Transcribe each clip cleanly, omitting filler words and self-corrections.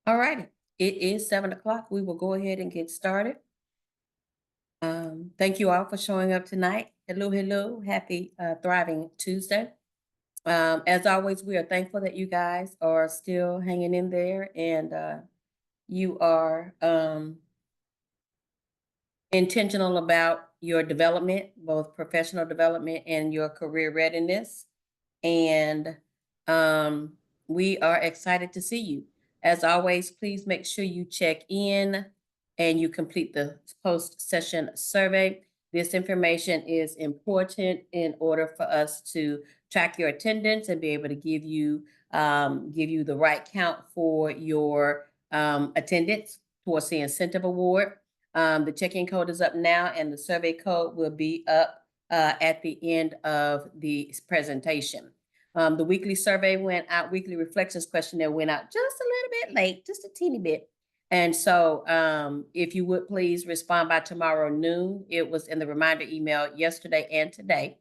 All righty. It is 7 o'clock. We will go ahead and get started. Thank you all for showing up tonight. Hello, hello. Happy Thriving Tuesday. As always, we are thankful that you guys are still hanging in there and you are intentional about your development, both professional development and your career readiness. And we are excited to see you. As always, please make sure you check in and you complete the post-session survey. This information is important in order for us to track your attendance and be able to give you the right count for your attendance towards the incentive award. The check-in code is up now, and the survey code will be up at the end of the presentation. The weekly survey went out, weekly reflections questionnaire went out just a little bit late, just a teeny bit. And so if you would please respond by tomorrow noon. It was in the reminder email yesterday and today.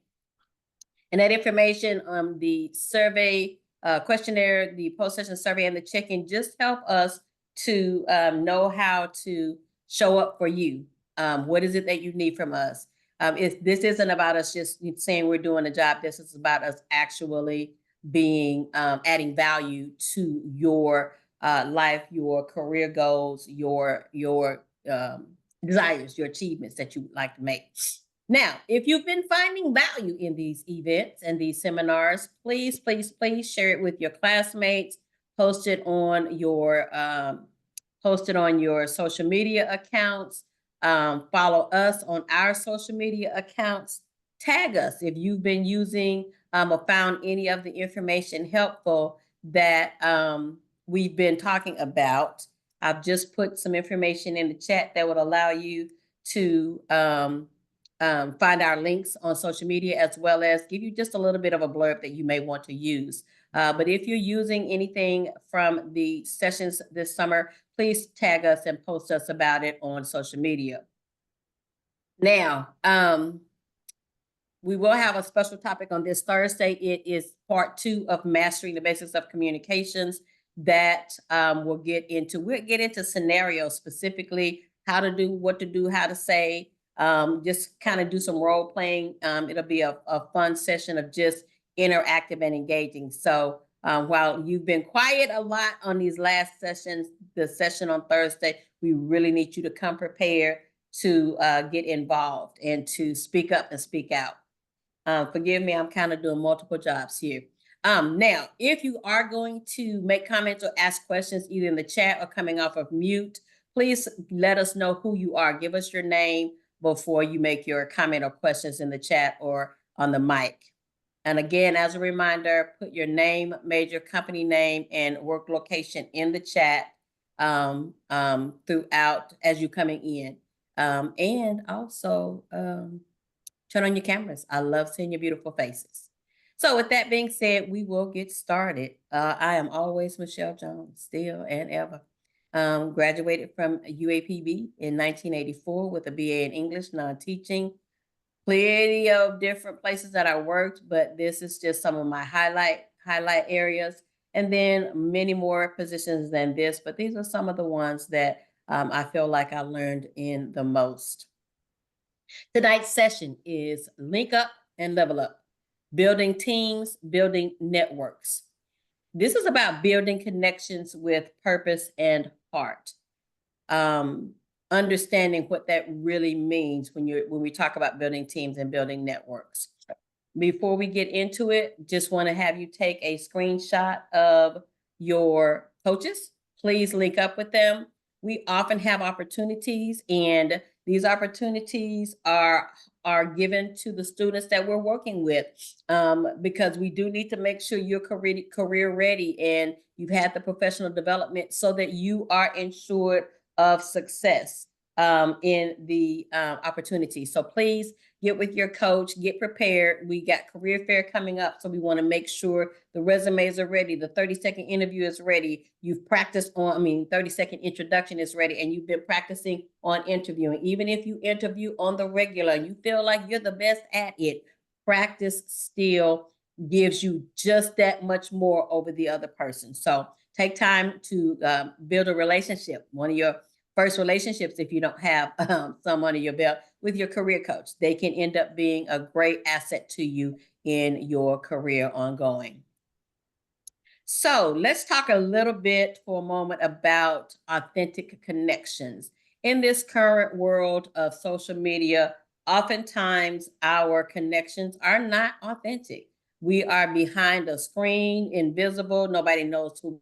And that information, the survey questionnaire, the post-session survey, and the check-in just help us to know how to show up for you. What is it that you need from us? This isn't about us just saying we're doing a job. This is about us actually being adding value to your life, your career goals, your desires, your achievements that you would like to make. Now, if you've been finding value in these events and these seminars, please, please, please share it with your classmates. Post it on your social media accounts. Follow us on our social media accounts. Tag us if you've been using or found any of the information helpful that we've been talking about. I've just put some information in the chat that would allow you to find our links on social media, as well as give you just a little bit of a blurb that you may want to use. But if you're using anything from the sessions this summer, please tag us and post us about it on social media. Now, we will have a special topic on this Thursday. It is part 2 of Mastering the Basics of Communications that we'll get into scenarios, specifically how to do, what to do, how to say, just kind of do some role playing. It'll be a fun session of just interactive and engaging. So while you've been quiet a lot on these last sessions, the session on Thursday, we really need you to come prepared to get involved and to speak up and speak out. Forgive me, I'm kind of doing multiple jobs here. Now, if you are going to make comments or ask questions either in the chat or coming off of mute, please let us know who you are. Give us your name before you make your comment or questions in the chat or on the mic. And again, as a reminder, put your name, major company name, and work location in the chat throughout as you're coming in. And also turn on your cameras. I love seeing your beautiful faces. So with that being said, we will get started. I am always Michelle Jones, still and ever. Graduated from UAPB in 1984 with a BA in English, non-teaching. Plenty of different places that I worked, but this is just some of my highlight areas. And then many more positions than this, but these are some of the ones that I feel like I learned in the most. Tonight's session is Link Up and Level Up, building teams, building networks. This is about building connections with purpose and heart. Understanding what that really means when we talk about building teams and building networks. Before we get into it, just want to have you take a screenshot of your coaches. Please link up with them. We often have opportunities, and these opportunities are given to the students that we're working with because we do need to make sure you're career ready and you've had the professional development so that you are ensured of success in the opportunity. So please get with your coach, get prepared. We got career fair coming up, so we want to make sure the resumes are ready, the 30-second interview is ready, you've practiced on, 30-second introduction is ready, and you've been practicing on interviewing. Even if you interview on the regular, you feel like you're the best at it, practice still gives you just that much more over the other person. So Take time to build a relationship. One of your first relationships, if you don't have someone in your belt, with your career coach. They can end up being a great asset to you in your career ongoing. So let's talk a little bit for a moment about authentic connections. In this current world of social media, oftentimes our connections are not authentic. We are behind a screen, invisible. Nobody knows who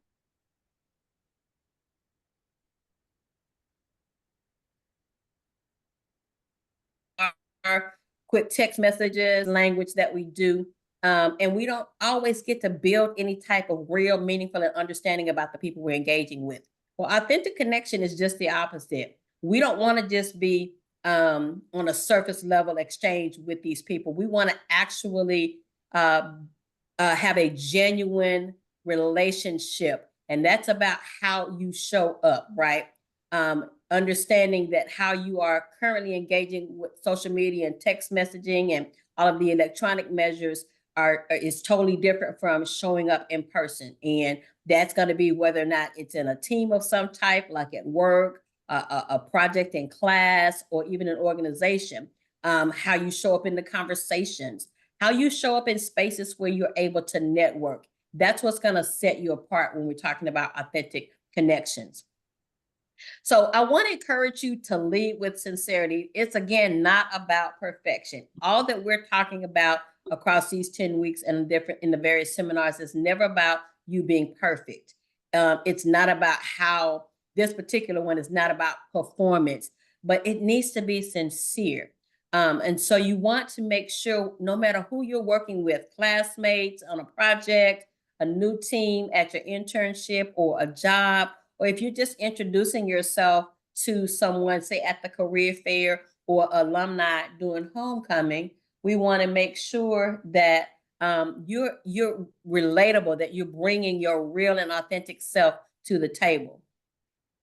are, quick text messages, language that we do. And we don't always get to build any type of real, meaningful, and understanding about the people we're engaging with. Well, authentic connection is just the opposite. We don't want to just be on a surface level exchange with these people. We want to actually have a genuine relationship. And that's about how you show up, right? Understanding that how you are currently engaging with social media and text messaging and all of the electronic measures is totally different from showing up in person. And that's going to be whether or not it's in a team of some type, like at work, a project in class, or even an organization. How you show up in the conversations, how you show up in spaces where you're able to network. That's what's going to set you apart when we're talking about authentic connections. So I want to encourage you to lead with sincerity. It's, again, not about perfection. All that we're talking about across these 10 weeks and in the various seminars is never about you being perfect. It's not about how this particular one is not about performance, but it needs to be sincere. And so you want to make sure, no matter who you're working with, classmates on a project, a new team at your internship or a job, or if you're just introducing yourself to someone, say at the career fair or alumni doing homecoming, we want to make sure that you're relatable, that you're bringing your real and authentic self to the table.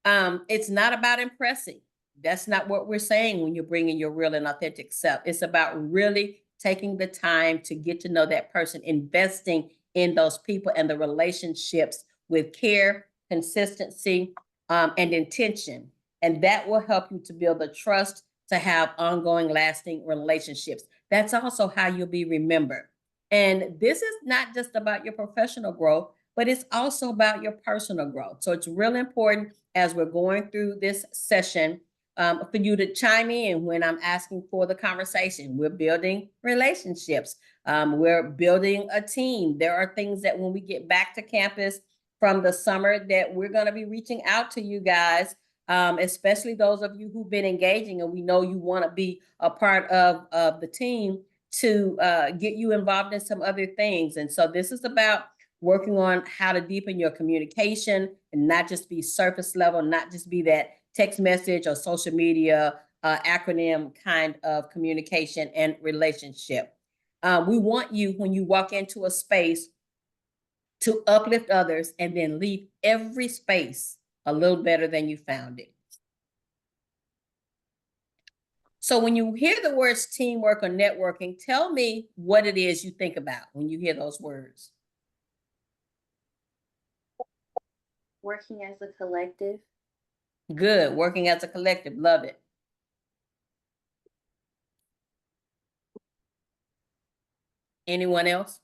It's not about impressing. That's not what we're saying when you're bringing your real and authentic self. It's about really taking the time to get to know that person, investing in those people and the relationships with care, consistency, and intention. And that will help you to build the trust to have ongoing, lasting relationships. That's also how you'll be remembered. And this is not just about your professional growth, but it's also about your personal growth. So it's really important as we're going through this session for you to chime in when I'm asking for the conversation. We're building relationships. We're building a team. There are things that when we get back to campus from the summer that we're going to be reaching out to you guys, especially those of you who've been engaging and we know you want to be a part of the team to get you involved in some other things. And so this is about working on how to deepen your communication and not just be surface level, not just be that text message or social media acronym kind of communication and relationship. We want you, when you walk into a space, to uplift others and then leave every space a little better than you found it. So when you hear the words teamwork or networking, tell me what it is you think about when you hear those words. Working as a collective. Good. Working as a collective. Love it. Anyone else?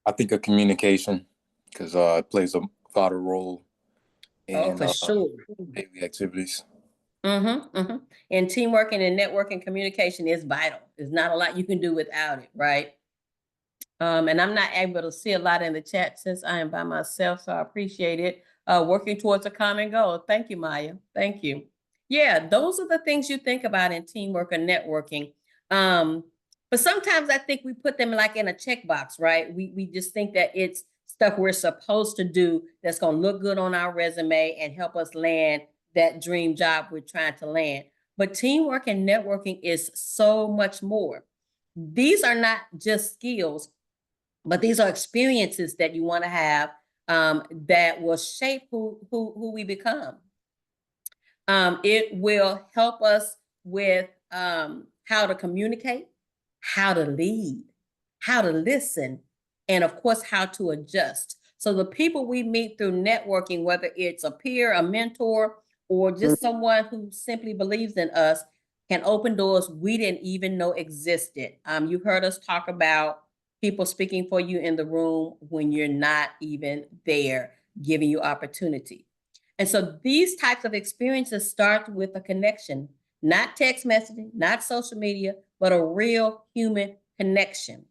I think of communication because it plays a vital role in for sure. daily activities. And teamwork and networking communication is vital. There's not a lot you can do without it, right? And I'm not able to see a lot in the chat since I am by myself, so I appreciate it. Working towards a common goal. Thank you, Maya. Thank you. Yeah, those are the things you think about in teamwork and networking. But sometimes I think we put them like in a checkbox, right? We just think that it's stuff we're supposed to do that's going to look good on our resume and help us land that dream job we're trying to land. But teamwork and networking is so much more. These are not just skills, but these are experiences that you want to have that will shape who we become. It will help us with how to communicate, how to lead, how to listen, and of course, how to adjust. So the people we meet through networking, whether it's a peer, a mentor, or just someone who simply believes in us, can open doors we didn't even know existed. You heard us talk about people speaking for you in the room when you're not even there, giving you opportunity. And so these types of experiences start with a connection, not text messaging, not social media, but a real human connection.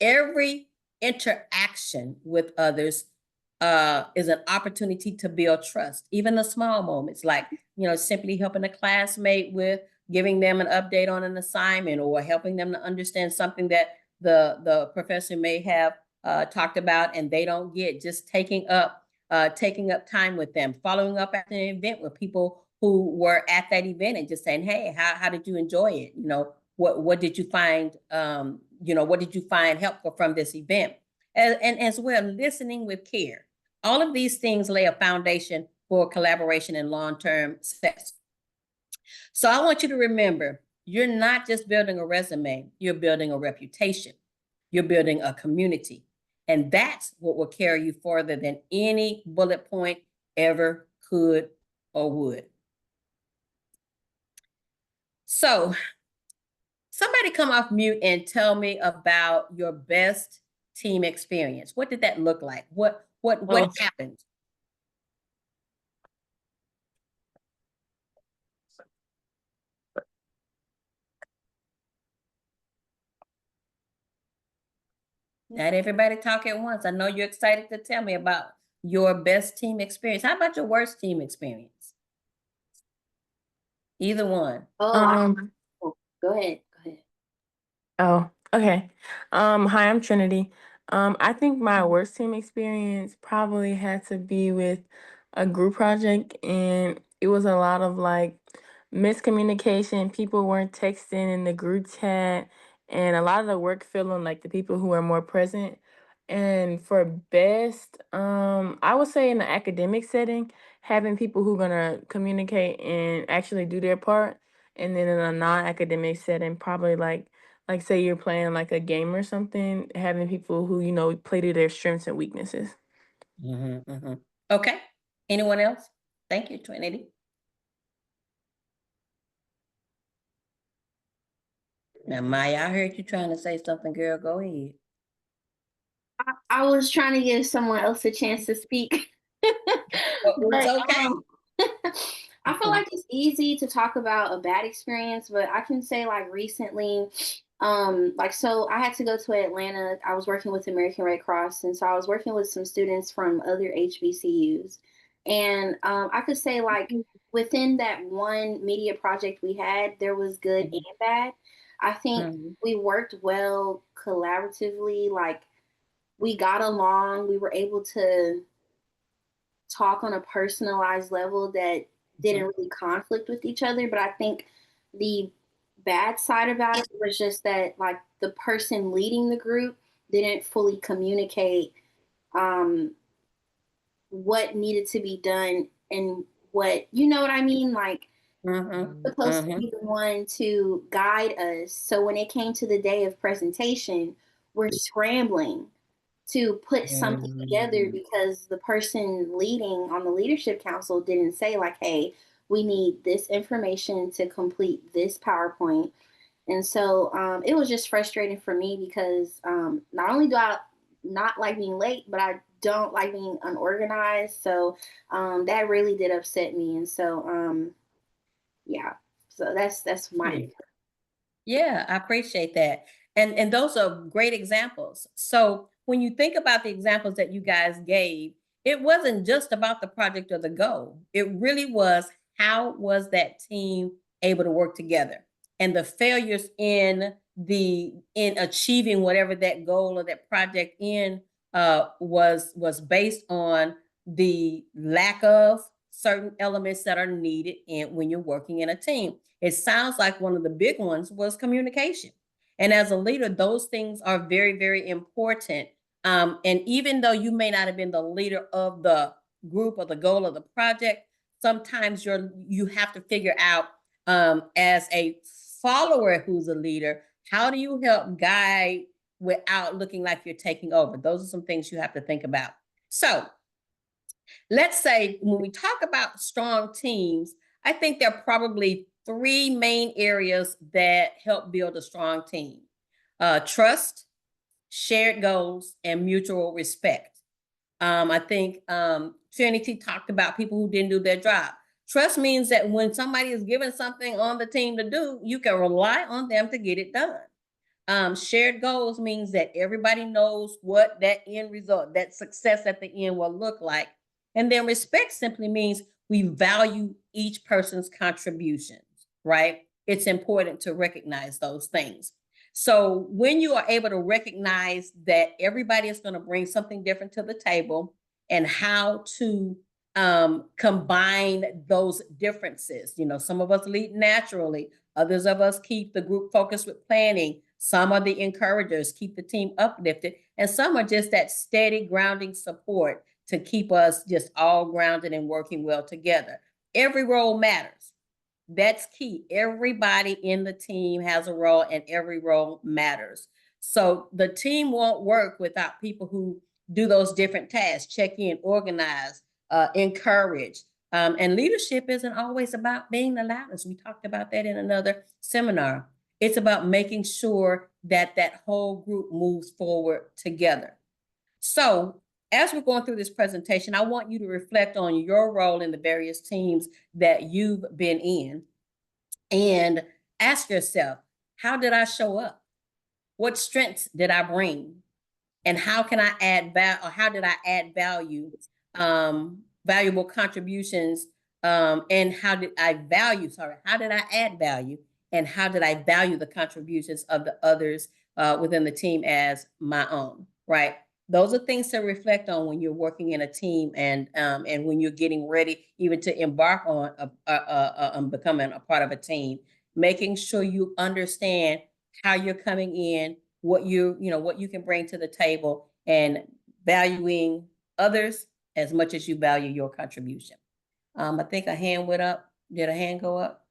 Every interaction with others is an opportunity to build trust. Even the small moments, like simply helping a classmate with giving them an update on an assignment, or helping them to understand something that the professor may have talked about and they don't get. Just taking up time with them, following up at an event with people who were at that event and just saying, hey, how did you enjoy it? What did you find? What did you find helpful from this event? And as well, listening with care. All of these things lay a foundation for collaboration and long-term success. So I want you to remember, you're not just building a resume, you're building a reputation. You're building a community. And that's what will carry you further than any bullet point ever could or would. So somebody come off mute and tell me about your best team experience. What did that look like? What happened? Not everybody talk at once. I know you're excited to tell me about your best team experience. How about your worst team experience? Either one. Go ahead. Oh, okay. Hi, I'm Trinity. I think my worst team experience probably had to be with a group project, and it was a lot of like miscommunication. People weren't texting in the group chat, and a lot of the work fell on like the people who were more present. And for best, I would say in the academic setting, having people who gonna communicate and actually do their part, and then in a non-academic setting, probably like say you're playing like a game or something, having people who, play to their strengths and weaknesses. Okay. Anyone else? Thank you, Trinity. Now, Maya, I heard you trying to say something, girl. Go ahead. I was trying to give someone else a chance to speak. It's okay. I feel like it's easy to talk about a bad experience, but I can say like recently, so I had to go to Atlanta. I was working with American Red Cross, and so I was working with some students from other HBCUs. And I could say like within that one media project we had, there was good and bad. I think we worked well collaboratively, like we got along, we were able to talk on a personalized level that didn't really conflict with each other. But I think the bad side about it was just that like the person leading the group didn't fully communicate what needed to be done and what, you know what I mean? Like supposed to be the one to guide us. So when it came to the day of presentation, we're scrambling to put something together because the person leading on the leadership council didn't say like, hey, we need this information to complete this PowerPoint. And so it was just frustrating for me because not only do I not like being late, but I don't like being unorganized. So that really did upset me. And so, yeah, so that's my. Yeah, I appreciate that. And those are great examples. So when you think about the examples that you guys gave, it wasn't just about the project or the goal. It really was, how was that team able to work together? And the failures in achieving whatever that goal or that project was based on the lack of certain elements that are needed when you're working in a team. It sounds like one of the big ones was communication. And as a leader, those things are very, very important. And even though you may not have been the leader of the group or the goal of the project, sometimes you have to figure out as a follower who's a leader, how do you help guide without looking like you're taking over? Those are some things you have to think about. So let's say when we talk about strong teams, I think there are probably three main areas that help build a strong team. Trust, shared goals, and mutual respect. I think Trinity talked about people who didn't do their job. Trust means that when somebody is given something on the team to do, you can rely on them to get it done. Shared goals means that everybody knows what that end result, that success at the end will look like. And then respect simply means we value each person's contributions, right? It's important to recognize those things. So when you are able to recognize that everybody is going to bring something different to the table and how to combine those differences, some of us lead naturally, others of us keep the group focused with planning, some are the encouragers, keep the team uplifted, and some are just that steady grounding support to keep us just all grounded and working well together. Every role matters. That's key. Everybody in the team has a role and every role matters. So the team won't work without people who do those different tasks, check in, organize, encourage. And leadership isn't always about being the loudest. We talked about that in another seminar. It's about making sure that that whole group moves forward together. So as we're going through this presentation, I want you to reflect on your role in the various teams that you've been in and ask yourself, how did I show up? What strengths did I bring? And how can I add value, or how did I add value, valuable contributions, and how did I add value, and how did I value the contributions of the others within the team as my own, right? Those are things to reflect on when you're working in a team and when you're getting ready even to embark on becoming a part of a team, making sure you understand how you're coming in, what you can bring to the table, and valuing others as much as you value your contribution. I think a hand went up. Did a hand go up?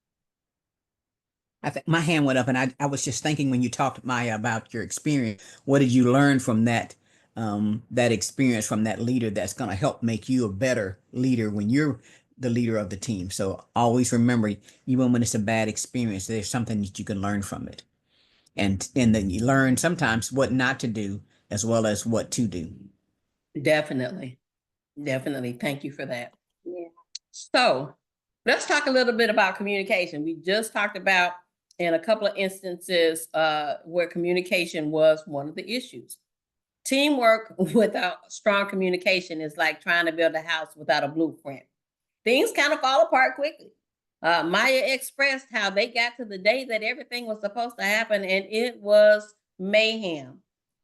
I think my hand went up, and I was just thinking when you talked, Maya, about your experience, what did you learn from that experience from that leader that's going to help make you a better leader when you're the leader of the team? So always remember, even when it's a bad experience, there's something that you can learn from it. And then you learn sometimes what not to do as well as what to do. Definitely. Thank you for that. Yeah. So let's talk a little bit about communication. We just talked about in a couple of instances where communication was one of the issues. Teamwork without strong communication is like trying to build a house without a blueprint. Things kind of fall apart quickly. Maya expressed how they got to the day that everything was supposed to happen, and it was mayhem.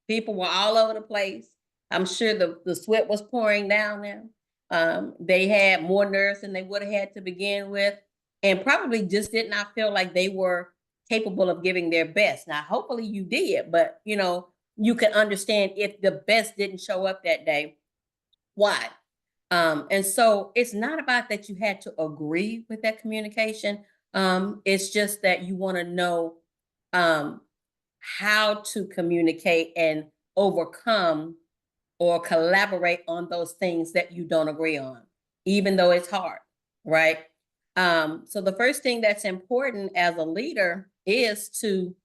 People were all over the place. I'm sure the sweat was pouring down them. They had more nerves than they would have had to begin with, and probably just did not feel like they were capable of giving their best. Now, hopefully you did, but you can understand if the best didn't show up that day, why? And so it's not about that you had to agree with that communication. It's just that you want to know how to communicate and overcome or collaborate on those things that you don't agree on, even though it's hard, right? So the first thing that's important as a leader is to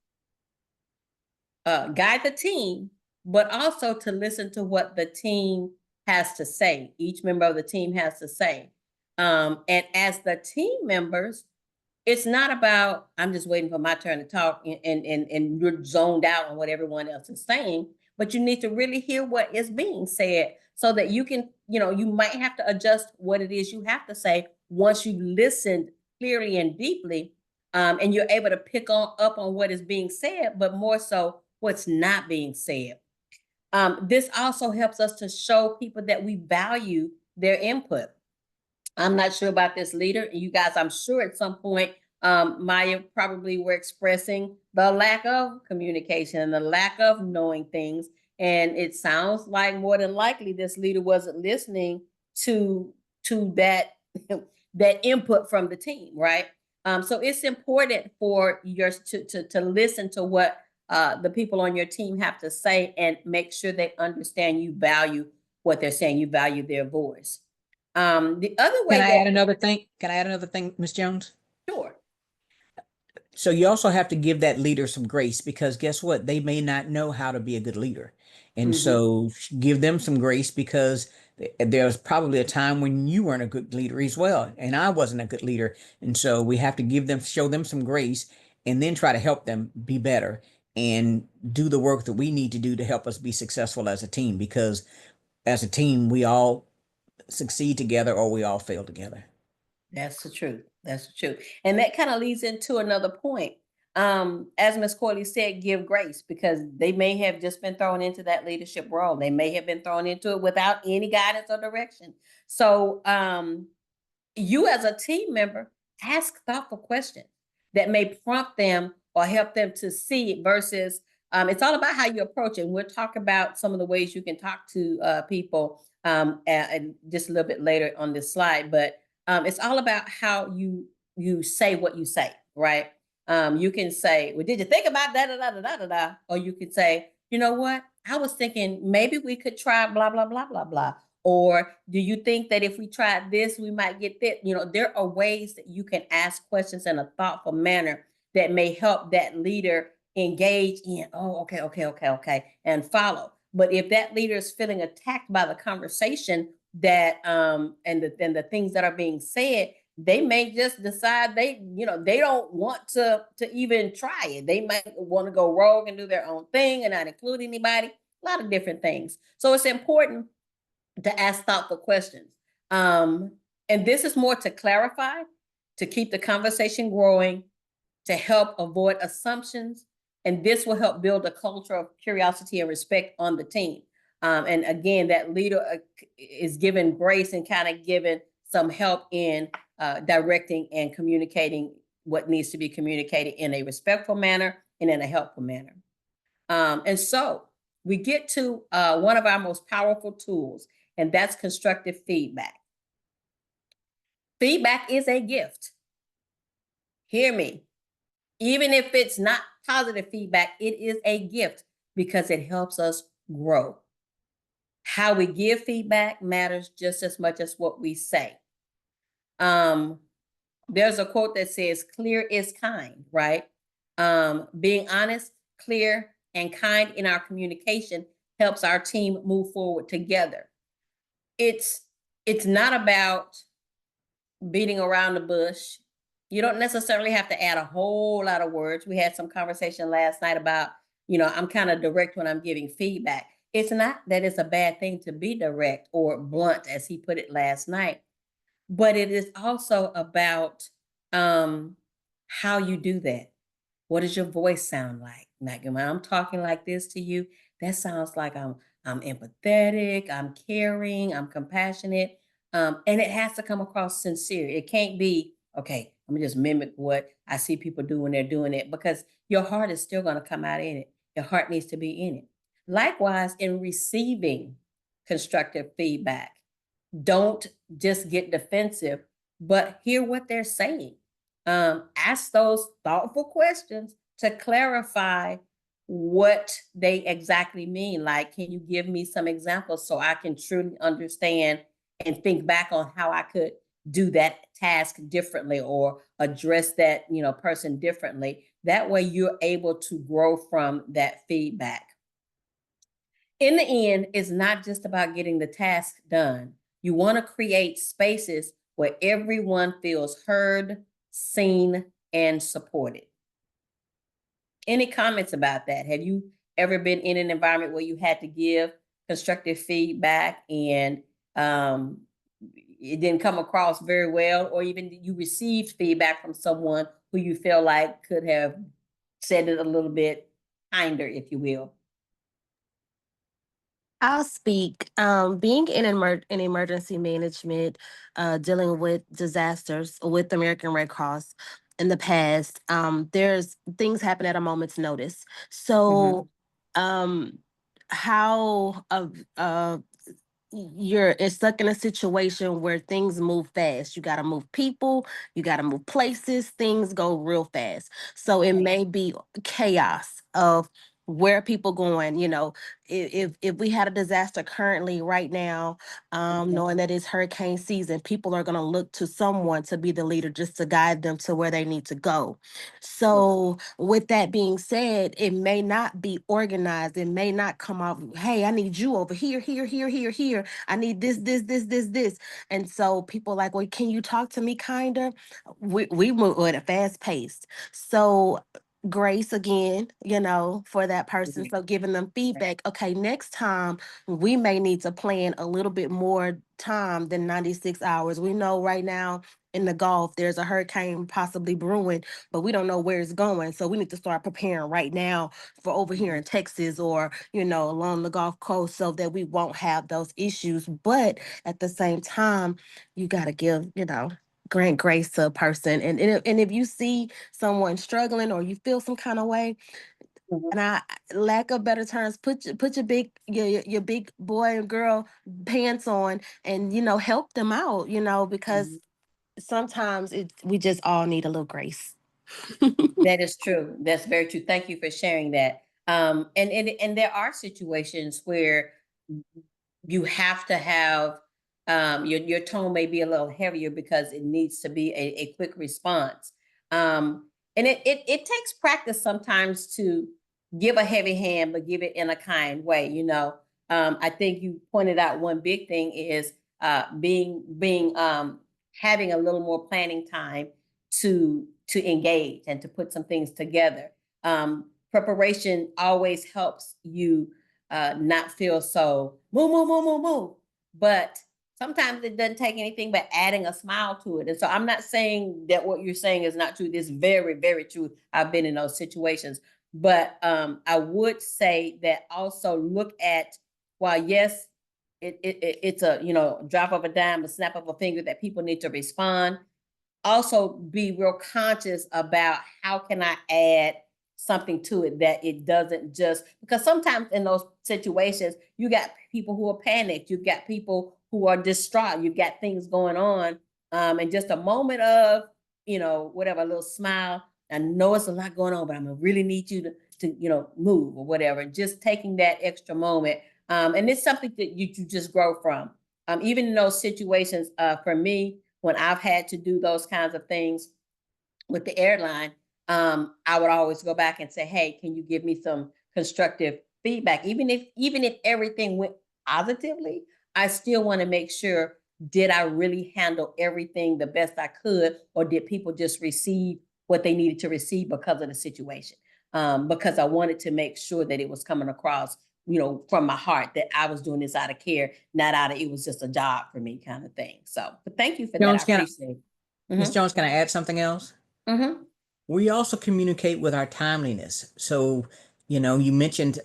guide the team, but also to listen to what the team has to say. Each member of the team has to say. And as the team members, it's not about, I'm just waiting for my turn to talk and you're zoned out on what everyone else is saying, but you need to really hear what is being said so that you can, you might have to adjust what it is you have to say once you listened clearly and deeply, and you're able to pick up on what is being said, but more so what's not being said. This also helps us to show people that we value their input. I'm not sure about this leader. You guys, I'm sure at some point, Maya probably were expressing the lack of communication and the lack of knowing things. And it sounds like more than likely this leader wasn't listening to that, that input from the team, right? So it's important for yours to listen to what the people on your team have to say and make sure they understand you value what they're saying. You value their voice. The other way Can I that, add another thing? Can I add another thing, Ms. Jones? sure, So you also have to give that leader some grace, because guess what? They may not know how to be a good leader. And Mhm. so give them some grace, because there's probably a time when you weren't a good leader as well. And I wasn't a good leader. And so we have to show them some grace, and then try to help them be better and do the work that we need to do to help us be successful as a team, because as a team, we all succeed together or we all fail together. that's the truth. That's the truth. And that kind of leads into another point. As Ms. Corley said, give grace, because they may have just been thrown into that leadership role. They may have been thrown into it without any guidance or direction. So you as a team member, ask thoughtful questions that may prompt them or help them to see it versus it's all about how you approach it. And we'll talk about some of the ways you can talk to people and just a little bit later on this slide. But it's all about how you say what you say, right? You can say, "Well, did you think about da da da da da da da?" Or you could say, "You know what? I was thinking maybe we could try blah blah blah blah blah." Or do you think that if we tried this, we might get that? You know, there are ways that you can ask questions in a thoughtful manner that may help that leader engage in, oh, okay, okay, okay, okay, and follow. But if that leader is feeling attacked by the conversation that and the things that are being said, they may just decide they don't want to even try it. They might want to go rogue and do their own thing and not include anybody. A lot of different things. So it's important to ask thoughtful questions. And this is more to clarify, to keep the conversation growing, to help avoid assumptions. And this will help build a culture of curiosity and respect on the team. And again, that leader is given grace and kind of given some help in directing and communicating what needs to be communicated in a respectful manner and in a helpful manner. And so we get to one of our most powerful tools, and that's constructive feedback. Feedback is a gift. Hear me. Even if it's not positive feedback, it is a gift because it helps us grow. How we give feedback matters just as much as what we say. There's a quote that says, "Clear is kind," right? Being honest, clear, and kind in our communication helps our team move forward together. It's not about beating around the bush. You don't necessarily have to add a whole lot of words. We had some conversation last night about, I'm kind of direct when I'm giving feedback. It's not that it's a bad thing to be direct or blunt, as he put it last night, but it is also about how you do that. What does your voice sound like? Like when I'm talking like this to you, that sounds like I'm empathetic, I'm caring, I'm compassionate, and it has to come across sincere. It can't be okay. I'm gonna just mimic what I see people do when they're doing it, because your heart is still gonna come out in it. Your heart needs to be in it. Likewise, in receiving constructive feedback, don't just get defensive, but hear what they're saying. Ask those thoughtful questions to clarify what they exactly mean. Like, can you give me some examples so I can truly understand and think back on how I could do that task differently or address that person differently? That way you're able to grow from that feedback. In the end, it's not just about getting the task done. You want to create spaces where everyone feels heard, seen, and supported. Any comments about that? Have you ever been in an environment where you had to give constructive feedback and it didn't come across very well, or even you received feedback from someone who you feel like could have said it a little bit kinder, if you will? I'll speak. Being in emergency management, dealing with disasters with the American Red Cross in the past, there's things happen at a moment's notice. So, how you're stuck in a situation where things move fast. You got to move people, you got to move places, things go real fast. So it may be chaos of where are people going? You know, if we had a disaster currently right now, knowing that it's hurricane season, people are going to look to someone to be the leader just to guide them to where they need to go. So with that being said, it may not be organized. It may not come off, hey, I need you over here, here, here, here, here. I need this. And so people like, well, can you talk to me kinda? We move at a fast pace. So grace again, you know, for that person. Mhm. So giving them feedback. Okay, next time we may need to plan a little bit more time than 96 hours. We know right now in the Gulf, there's a hurricane possibly brewing, but we don't know where it's going. So we need to start preparing right now for over here in Texas or, you know, along the Gulf Coast so that we won't have those issues. But at the same time, you got to give, you know, grant grace to a person. And if you see someone struggling or you feel some kind of way, Mhm. and I lack of better terms, put your big your big boy and girl pants on and you know help them out, you know, because Mhm. sometimes we just all need a little grace. That is true. That's very true. Thank you for sharing that. And there are situations where you have to have your tone may be a little heavier because it needs to be a quick response. And it takes practice sometimes to give a heavy hand, but give it in a kind way. You know, I think you pointed out one big thing is being having a little more planning time to engage and to put some things together. Preparation always helps you not feel so move, move, move, move, move. But sometimes it doesn't take anything but adding a smile to it. And so I'm not saying that what you're saying is not true. This is very, very true. I've been in those situations. But I would say that also look at, while yes, it's a drop of a dime, a snap of a finger that people need to respond, also be real conscious about how can I add something to it that it doesn't just, because sometimes in those situations you got people who are panicked, you've got people who are distraught, you've got things going on, and just a moment of whatever, a little smile. I know it's a lot going on, but I'm gonna really need you to move or whatever. Just taking that extra moment, and it's something that you just grow from. Even in those situations, for me, when I've had to do those kinds of things with the airline, I would always go back and say, "Hey, can you give me some constructive feedback?" Even if everything went positively, I still want to make sure, did I really handle everything the best I could, or did people just receive what they needed to receive because of the situation? Because I wanted to make sure that it was coming across, from my heart, that I was doing this out of care, not out of it was just a job for me kind of thing. So, but thank you for that. I Jones, appreciate it. Ms. Mm-hmm. Jones, can I add something else? Mm-hmm. We also communicate with our timeliness. So, you mentioned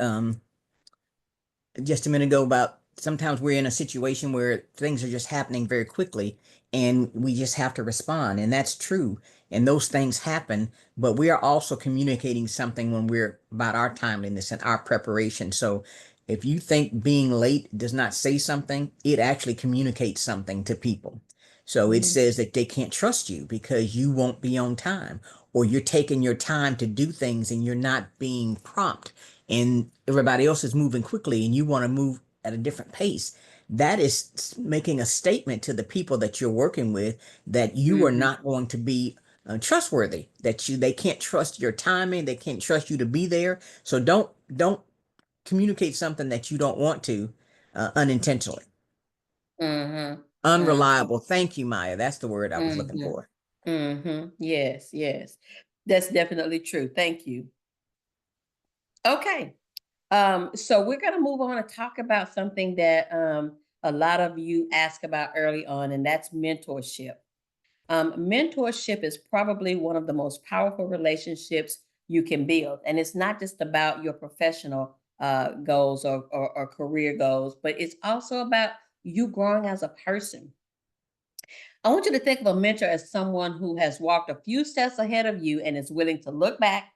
just a minute ago about sometimes we're in a situation where things are just happening very quickly and we just have to respond. And that's true. And those things happen, but we are also communicating something when we're about our timeliness and our preparation. So if you think being late does not say something, it actually communicates something to people. So it Mm-hmm. says that they can't trust you because you won't be on time, or you're taking your time to do things and you're not being prompt, and everybody else is moving quickly and you want to move at a different pace. That is making a statement to the people that you're working with that you are Mm-hmm. not going to be trustworthy, that they can't trust your timing, they can't trust you to be there. So don't communicate something that you don't want to unintentionally. Mm-hmm. Unreliable. Thank you, Maya. That's the word I was looking Mm-hmm. for. Mm-hmm. Yes, yes. That's definitely true. Thank you. Okay. So we're going to move on and talk about something that a lot of you ask about early on, and that's mentorship. Mentorship is probably one of the most powerful relationships you can build. And it's not just about your professional goals or career goals, but it's also about you growing as a person. I want you to think of a mentor as someone who has walked a few steps ahead of you and is willing to look back,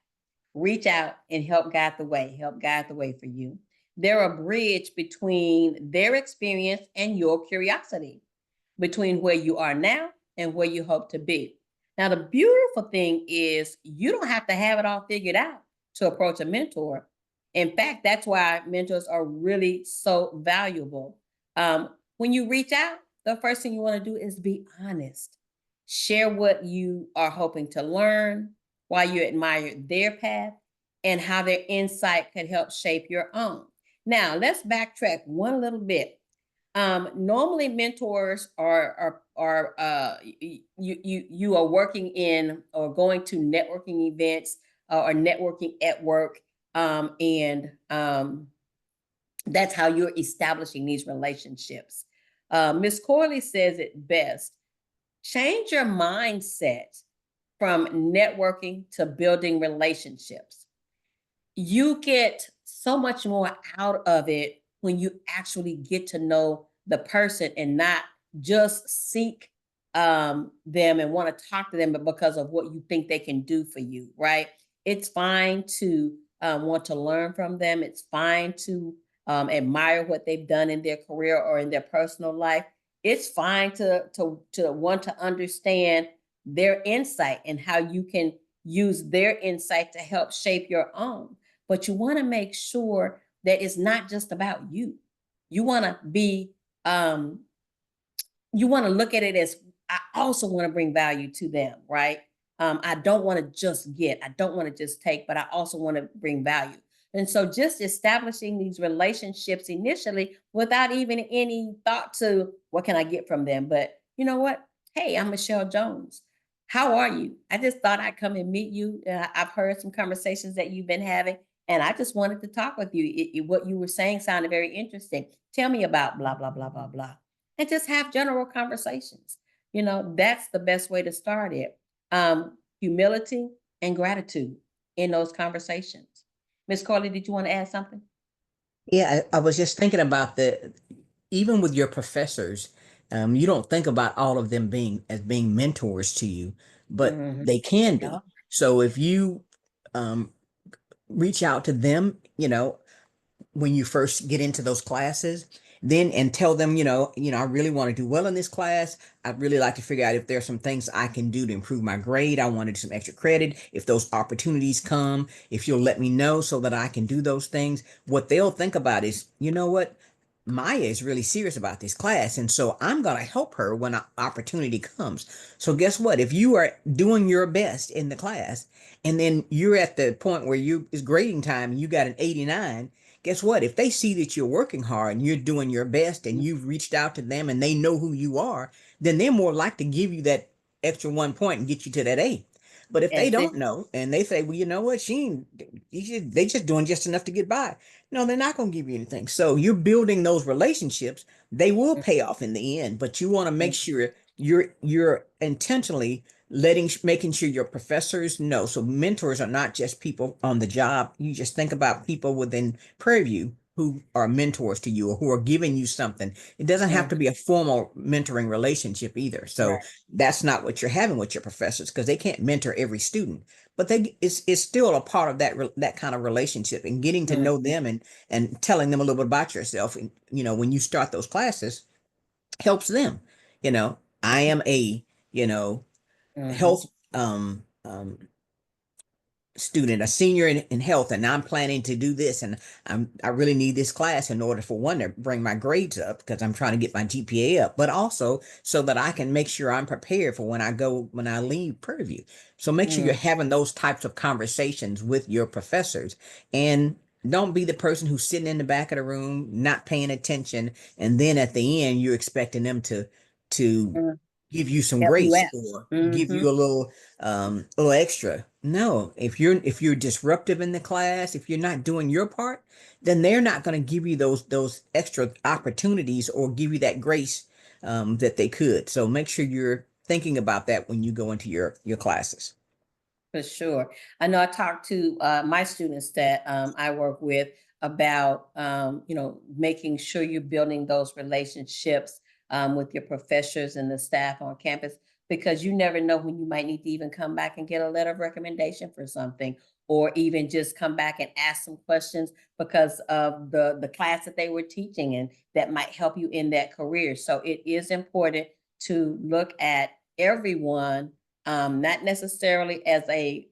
reach out, and help guide the way for you. They're a bridge between their experience and your curiosity, between where you are now and where you hope to be. Now, the beautiful thing is you don't have to have it all figured out to approach a mentor. In fact, that's why mentors are really so valuable. When you reach out, the first thing you want to do is be honest. Share what you are hoping to learn, why you admire their path, and how their insight could help shape your own. Now, let's backtrack one little bit. Normally, mentors you are working in or going to networking events or networking at work, and that's how you're establishing these relationships. Miss Corley says it best: change your mindset from networking to building relationships. You get so much more out of it when you actually get to know the person and not just seek them and want to talk to them, but because of what you think they can do for you, right? It's fine to want to learn from them. It's fine to admire what they've done in their career or in their personal life. It's fine to want to understand their insight and how you can use their insight to help shape your own. But you want to make sure that it's not just about you. You want to be, you want to look at it as, I also want to bring value to them, right? I don't want to just get, I don't want to just take, but I also want to bring value. And so just establishing these relationships initially without even any thought to what can I get from them. But you know what? Hey, I'm Michelle Jones. How are you? I just thought I'd come and meet you. I've heard some conversations that you've been having, and I just wanted to talk with you. What you were saying sounded very interesting. Tell me about blah, blah, blah, blah, blah. And just have general conversations. You know, that's the best way to start it. Humility and gratitude in those conversations. Miss Carly, did you want to add something? Yeah, I was just thinking about even with your professors, you don't think about all of them being mentors to you, but Mhm. they can Yeah. be. So if you um, reach out to them, when you first get into those classes, then and tell them, I really want to do well in this class. I'd really like to figure out if there's some things I can do to improve my grade. I want to do some extra credit. If those opportunities come, if you'll let me know so that I can do those things, what they'll think about is, you know what? Maya is really serious about this class, and so I'm going to help her when an opportunity comes. So guess what? If you are doing your best in the class, and then you're at the point where it's grading time and you got an 89, guess what? If they see that you're working hard and you're doing your best and you've reached out to them and they know who you are, then they're more likely to give you that extra 1 point and get you to that A. But if they That's it. don't know and they say, well, you know what, they just doing just enough to get by. No, they're not going to give you anything. So you're building those relationships. They will pay off in the end, but you want to make sure you're intentionally making sure your professors know. So mentors are not just people on the job. You just think about people within Prairie View who are mentors to you or who are giving you something. It doesn't have to be a formal mentoring relationship either. So Right. that's not what you're having with your professors because they can't mentor every student, but it's still a part of that kind of relationship and getting to know them and telling them a little bit about yourself. And when you start those classes, helps them. I am a Mhm. health student, a senior in health, and I'm planning to do this, and I really need this class in order for one to bring my grades up because I'm trying to get my GPA up, but also so that I can make sure I'm prepared for when I leave Prairie View. So make sure you're Mm. having those types of conversations with your professors, and don't be the person who's sitting in the back of the room not paying attention, and then at the end you're expecting them to Mm. give you some Help you grace out. or give Mhm. you a little extra. No, if you're disruptive in the class, if you're not doing your part, then they're not going to give you those extra opportunities or give you that grace that they could. So make sure you're thinking about that when you go into your classes. For sure. I know I talked to my students that I work with about, making sure you're building those relationships with your professors and the staff on campus, because you never know when you might need to even come back and get a letter of recommendation for something, or even just come back and ask some questions because of the class that they were teaching, and that might help you in that career. So it is important to look at everyone, not necessarily as a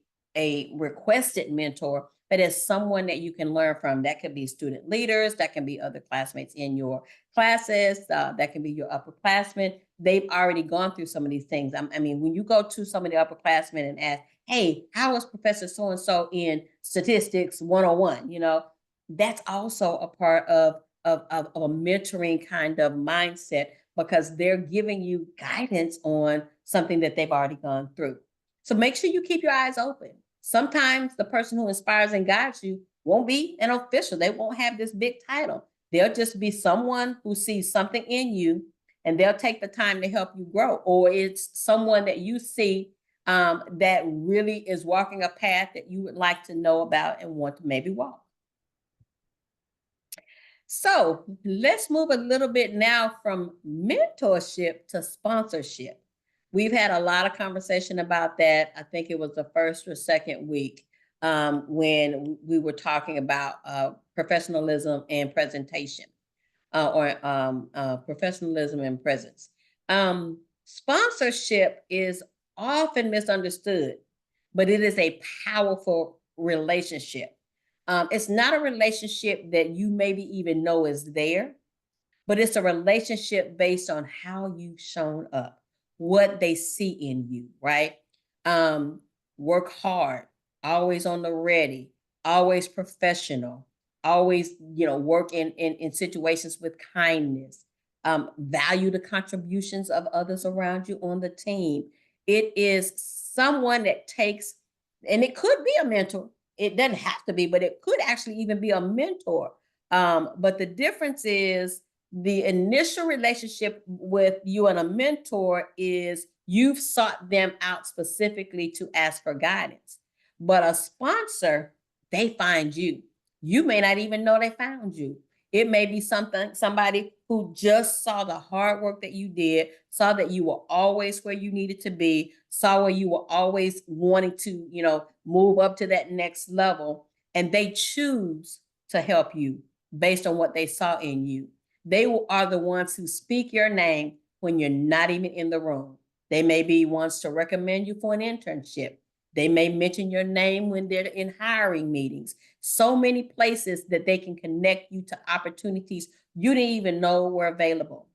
requested mentor, but as someone that you can learn from. That could be student leaders, that can be other classmates in your classes, that can be your upperclassmen. They've already gone through some of these things. I mean, when you go to some of the upperclassmen and ask, hey, how was Professor so-and-so in statistics 101? You know, that's also a part of a mentoring kind of mindset, because they're giving you guidance on something that they've already gone through. So make sure you keep your eyes open. Sometimes the person who inspires and guides you won't be an official. They won't have this big title. They'll just be someone who sees something in you, and they'll take the time to help you grow. Or it's someone that you see that really is walking a path that you would like to know about and want to maybe walk. So let's move a little bit now from mentorship to sponsorship. We've had a lot of conversation about that. I think it was the first or second week when we were talking about professionalism and presentation, or professionalism and presence. Sponsorship is often misunderstood, but it is a powerful relationship. It's not a relationship that you maybe even know is there, but it's a relationship based on how you've shown up, what they see in you, right? Work hard, always on the ready, always professional, always, you know, work in situations with kindness, value the contributions of others around you on the team. It is someone that takes, and it could be a mentor. It doesn't have to be, but it could actually even be a mentor. But the difference is the initial relationship with you and a mentor is you've sought them out specifically to ask for guidance. But a sponsor, they find you. You may not even know they found you. It may be somebody who just saw the hard work that you did, saw that you were always where you needed to be, saw where you were always wanting to, you know, move up to that next level, and they choose to help you based on what they saw in you. They are the ones who speak your name when you're not even in the room. They may be ones to recommend you for an internship. They may mention your name when they're in hiring meetings. So many places that they can connect you to opportunities you didn't even know were available.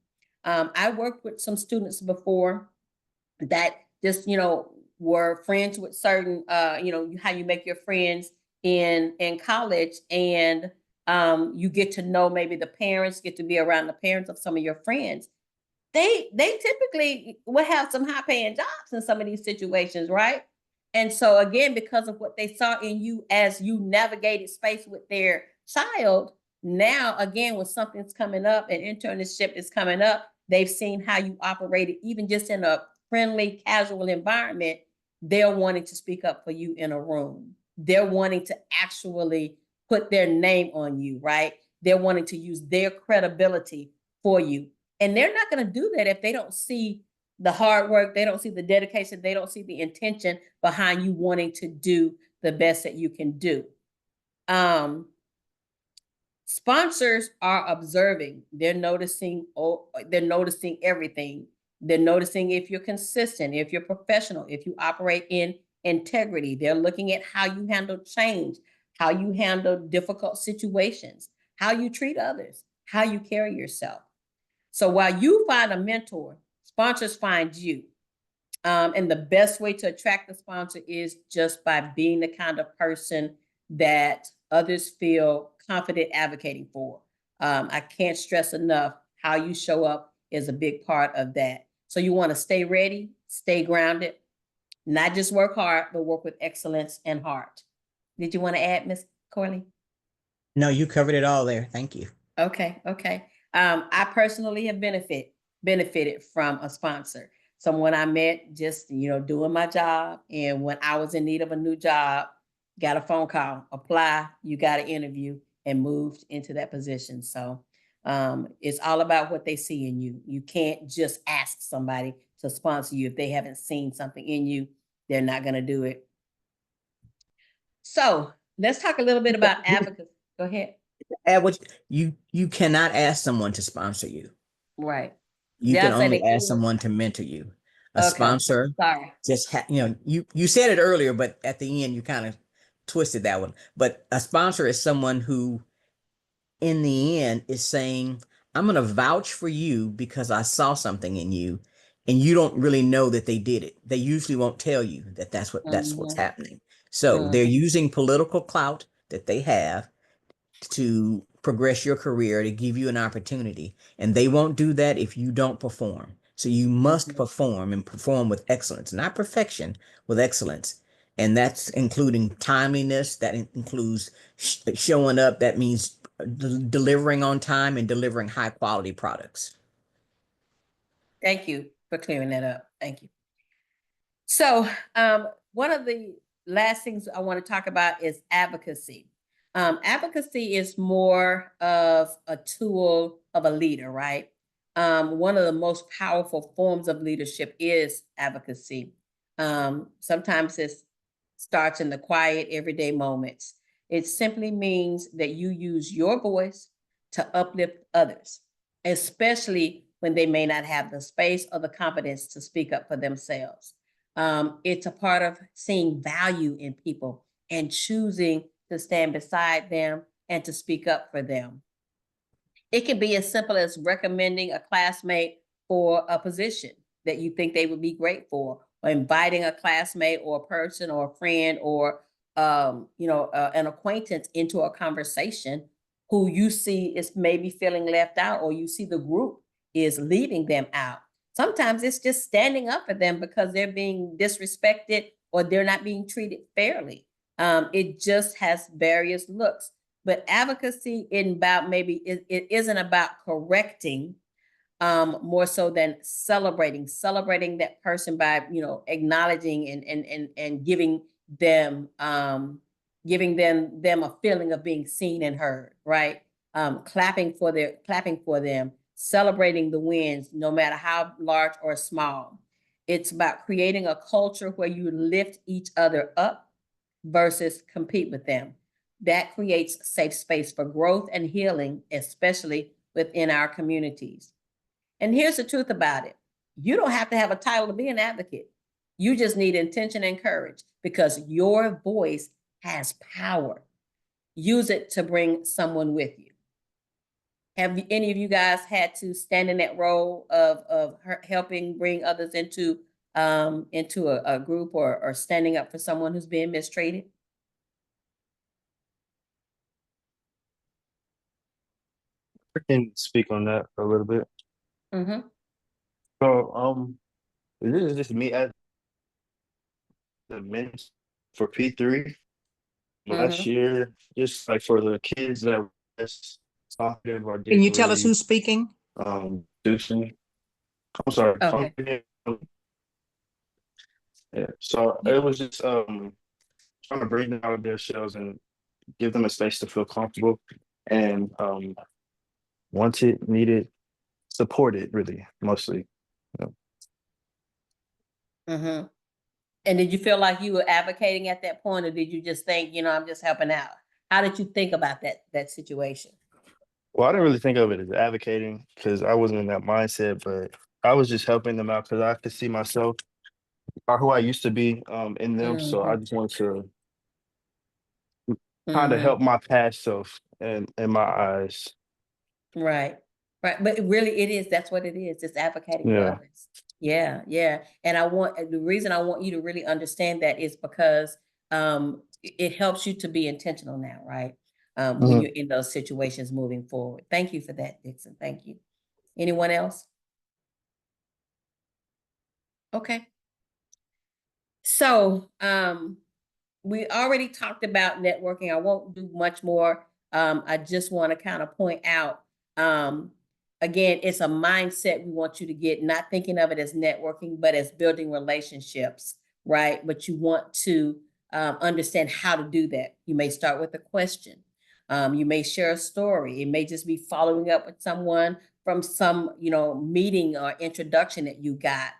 I worked with some students before that just, you know, were friends with certain, you know, how you make your friends in college, and you get to know maybe the parents, get to be around the parents of some of your friends. They typically will have some high paying jobs in some of these situations, right? And so again, because of what they saw in you as you navigated space with their child, now again, when something's coming up, an internship is coming up, they've seen how you operated, even just in a friendly, casual environment. They're wanting to speak up for you in a room. They're wanting to actually put their name on you, right? They're wanting to use their credibility for you. And they're not going to do that if they don't see the hard work, they don't see the dedication, they don't see the intention behind you wanting to do the best that you can do. Sponsors are observing. They're noticing everything. They're noticing if you're consistent, if you're professional, if you operate in integrity. They're looking at how you handle change, how you handle difficult situations, how you treat others, how you carry yourself. So while you find a mentor, sponsors find you. And the best way to attract a sponsor is just by being the kind of person that others feel confident advocating for. I can't stress enough, how you show up is a big part of that. So you want to stay ready, stay grounded, not just work hard, but work with excellence and heart. Did you want to add, Ms. Corley? No, you covered it all there. Thank you. Okay. I personally have benefited from a sponsor. Someone I met just, you know, doing my job. And when I was in need of a new job, got a phone call, apply, you got an interview, and moved into that position. So it's all about what they see in you. You can't just ask somebody to sponsor you if they haven't seen something in you. They're not going to do it. So let's talk a little bit about advocacy. Go ahead. Add what you cannot ask someone to sponsor you. Right. You Did can I say only they ask could? someone to mentor you. A Okay. sponsor Sorry. just you know, you said it earlier, but at the end you kind of twisted that one. But a sponsor is someone who, in the end, is saying, I'm going to vouch for you because I saw something in you, and you don't really know that they did it. They usually won't tell you that that's what's Mhm. happening. So they're Mhm. using political clout that they have to progress your career, to give you an opportunity, and they won't do that if you don't perform. So you must Mhm. perform, and perform with excellence, not perfection, with excellence. And that's including timeliness, that includes showing up, that means delivering on time and delivering high quality products. Thank you for clearing that up. Thank you. So, one of the last things I want to talk about is advocacy. Advocacy is more of a tool of a leader, right? One of the most powerful forms of leadership is advocacy. Sometimes it starts in the quiet, everyday moments. It simply means that you use your voice to uplift others, especially when they may not have the space or the confidence to speak up for themselves. It's a part of seeing value in people and choosing to stand beside them and to speak up for them. It can be as simple as recommending a classmate for a position that you think they would be great for, or inviting a classmate or a person or a friend or an acquaintance into a conversation who you see is maybe feeling left out, or you see the group is leaving them out. Sometimes it's just standing up for them because they're being disrespected or they're not being treated fairly. It just has various looks. But advocacy in about maybe it isn't about correcting, more so than celebrating that person by acknowledging and giving them a feeling of being seen and heard, right? Clapping for them, celebrating the wins, no matter how large or small. It's about creating a culture where you lift each other up versus compete with them. That creates safe space for growth and healing, especially within our communities. And here's the truth about it. You don't have to have a title to be an advocate. You just need intention and courage because your voice has power. Use it to bring someone with you. Have any of you guys had to stand in that role of helping bring others into a group or standing up for someone who's being mistreated? I can speak on that for a little bit. Mm-hmm. So, this is just me as the mentor for P3 last Mm-hmm. year, just like for the kids that were less talkative or Can you didn't tell us really who's speaking? do something. I'm sorry. Okay. Yeah. So You- it was just trying to bring them out of their shells and give them a space to feel comfortable and wanted, needed, supported really mostly. Mm-hmm. And did you feel like you were advocating at that point, or did you just think, I'm just helping out? How did you think about that situation? Well, I didn't really think of it as advocating because I wasn't in that mindset, but I was just helping them out because I could see myself or who I used to be in them. So I Mhm, just wanted to kind of help mhm. my past self and in my eyes. Right. Right. But it is, that's what it is. It's advocating for Yeah. others. Yeah, yeah. And the reason I want you to really understand that is because it helps you to be intentional now, right? When Mhm. you're in those situations moving forward. Thank you for that, Dixon. Thank you. Anyone else? Okay. So, we already talked about networking. I won't do much more. I just want to kind of point out, again, it's a mindset we want you to get, not thinking of it as networking, but as building relationships, right? But you want to understand how to do that. You may start with a question. You may share a story. It may just be following up with someone from some, meeting or introduction that you got.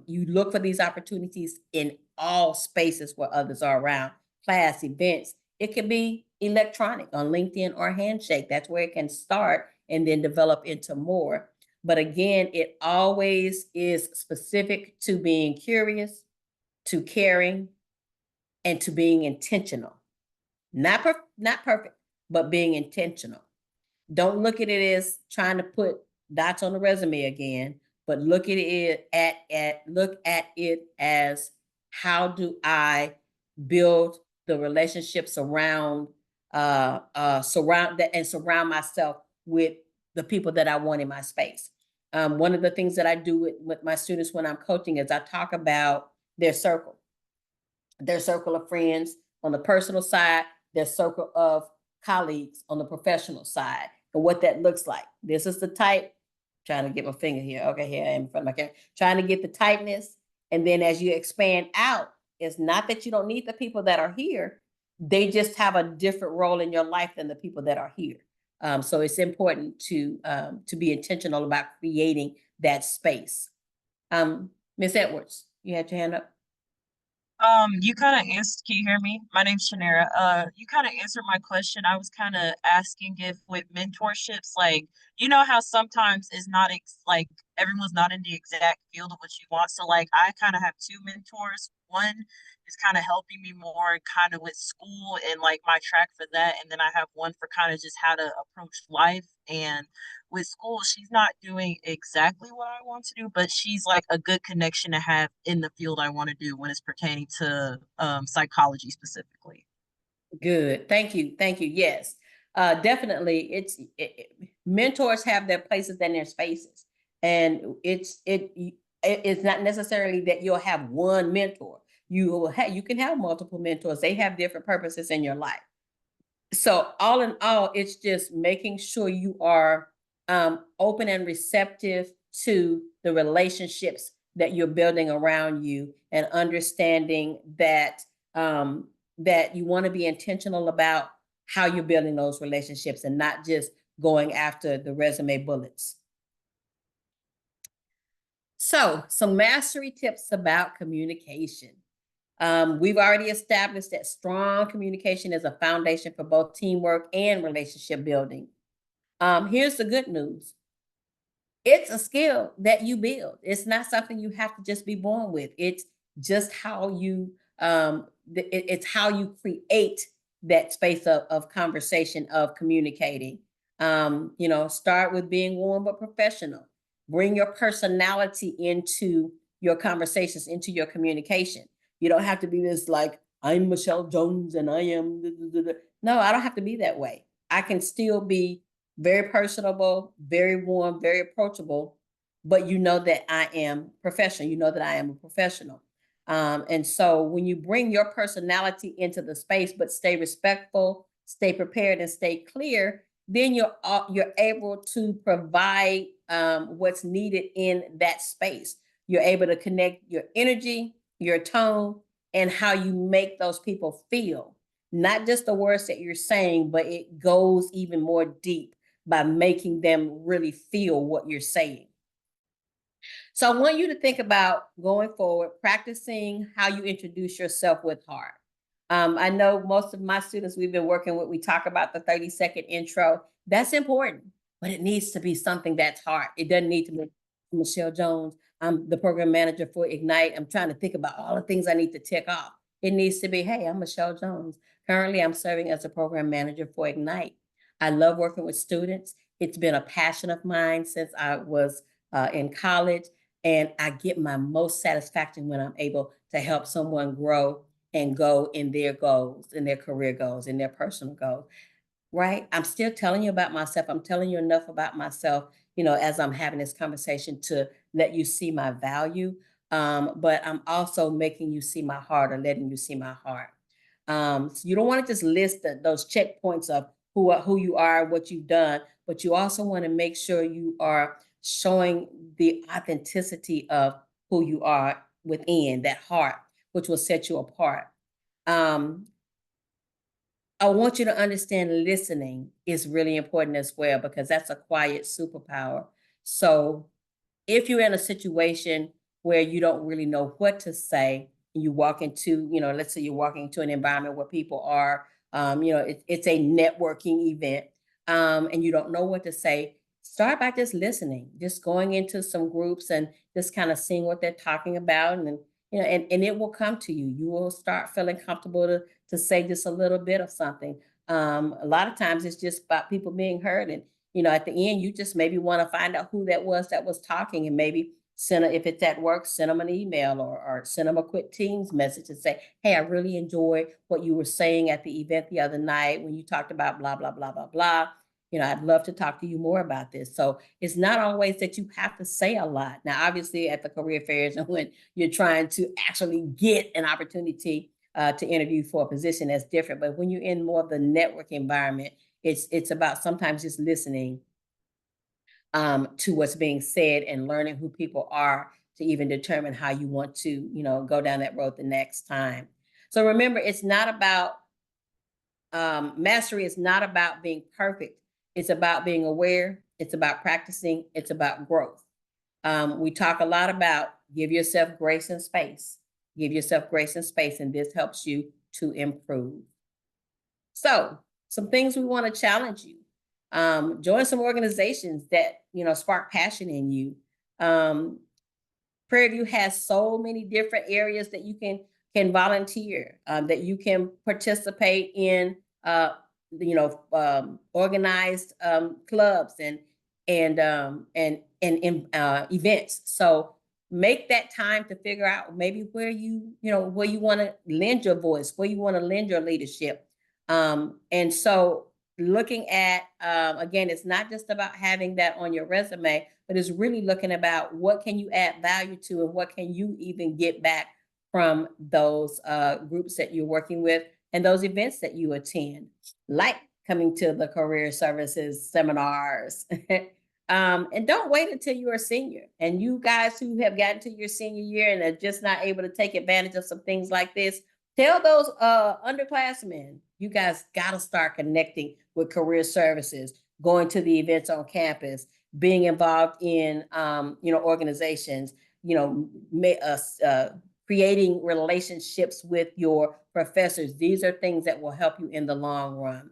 You look for these opportunities in all spaces where others are around, class, events. It could be electronic on LinkedIn or Handshake. That's where it can start and then develop into more. But again, it always is specific to being curious, to caring, and to being intentional. Not perfect, but being intentional. Don't look at it as trying to put dots on the resume again, but look at it as, how do I build the relationships around surround myself with the people that I want in my space. One of the things that I do with my students when I'm coaching is I talk about their circle of friends on the personal side, their circle of colleagues on the professional side, and what that looks like. This is the type, trying to get my finger here. Okay, here I am in front of my camera, trying to get the tightness. And then as you expand out, it's not that you don't need the people that are here. They just have a different role in your life than the people that are here. So it's important to be intentional about creating that space. Ms. Edwards, you had your hand up. You kind of answered, can you hear me? My name's Shanera. You kind of answered my question. I was kind of asking if with mentorships, like, you know how sometimes it's not like everyone's not in the exact field of what you want. So like I kind of have two mentors. One is kind of helping me more kind of with school and like my track for that. And then I have one for kind of just how to approach life. And with school, she's not doing exactly what I want to do, but she's like a good connection to have in the field I want to do when it's pertaining to psychology specifically. Good. Thank you. Thank you. Yes, definitely. Mentors have their places and their spaces, and it's not necessarily that you'll have one mentor. You can have multiple mentors. They have different purposes in your life. So all in all, it's just making sure you are open and receptive to the relationships that you're building around you, and understanding that that you want to be intentional about how you're building those relationships and not just going after the resume bullets. So some mastery tips about communication. We've already established that strong communication is a foundation for both teamwork and relationship building. Here's the good news. It's a skill that you build. It's not something you have to just be born with. It's just how you, it's how you create that space of conversation, of communicating. Start with being warm but professional. Bring your personality into your conversations, into your communication. You don't have to be this like, I'm Michelle Jones and I am. No, I don't have to be that way. I can still be very personable, very warm, very approachable, but you know that I am professional. You know that I am a professional. And so when you bring your personality into the space, but stay respectful, stay prepared, and stay clear, then you're able to provide what's needed in that space. You're able to connect your energy, your tone, and how you make those people feel. Not just the words that you're saying, but it goes even more deep by making them really feel what you're saying. So I want you to think about going forward, practicing how you introduce yourself with heart. I know most of my students we've been working with, we talk about the 30-second intro. That's important, but it needs to be something that's heart. It doesn't need to be Michelle Jones. I'm the program manager for Ignite. I'm trying to think about all the things I need to tick off. It needs to be, hey, I'm Michelle Jones. Currently, I'm serving as a program manager for Ignite. I love working with students. It's been a passion of mine since I was in college, and I get my most satisfaction when I'm able to help someone grow and go in their goals, in their career goals, in their personal goals, right? I'm still telling you about myself. I'm telling you enough about myself, as I'm having this conversation to let you see my value. But I'm also making you see my heart, or letting you see my heart. So you don't want to just list those checkpoints of who you are, what you've done, but you also want to make sure you are showing the authenticity of who you are within that heart, which will set you apart. I want you to understand listening is really important as well, because that's a quiet superpower. So if you're in a situation where you don't really know what to say, and you walk into, let's say you're walking into an environment where people are, it's a networking event, and you don't know what to say, start by just listening, just going into some groups and just kind of seeing what they're talking about. And, and it will come to you. You will start feeling comfortable to say just a little bit of something. A lot of times it's just about people being heard. And, at the end, you just maybe want to find out who that was talking, and maybe if it's at work, send them an email or send them a quick Teams message and say, hey, I really enjoyed what you were saying at the event the other night when you talked about blah, blah, blah, blah, blah. I'd love to talk to you more about this. So it's not always that you have to say a lot. Now, obviously at the career fairs and when you're trying to actually get an opportunity to interview for a position, that's different. But when you're in more of the network environment, it's about sometimes just listening to what's being said and learning who people are to even determine how you want to, go down that road the next time. So remember, it's not about mastery is not about being perfect. It's about being aware. It's about practicing. It's about growth. We talk a lot about give yourself grace and space. Give yourself grace and space, and this helps you to improve. So some things we want to challenge you. Join some organizations that, spark passion in you. Prairie View has so many different areas that you can volunteer, that you can participate in, organized clubs and events. So make that time to figure out maybe where you want to lend your voice, where you want to lend your leadership. And so looking at, again, it's not just about having that on your resume, but it's really looking about what can you add value to and what can you even get back from those groups that you're working with and those events that you attend, like coming to the career services seminars. And don't wait until you're a senior. And you guys who have gotten to your senior year and are just not able to take advantage of some things like this, tell those underclassmen, you guys got to start connecting with career services, going to the events on campus, being involved in, organizations, creating relationships with your professors. These are things that will help you in the long run.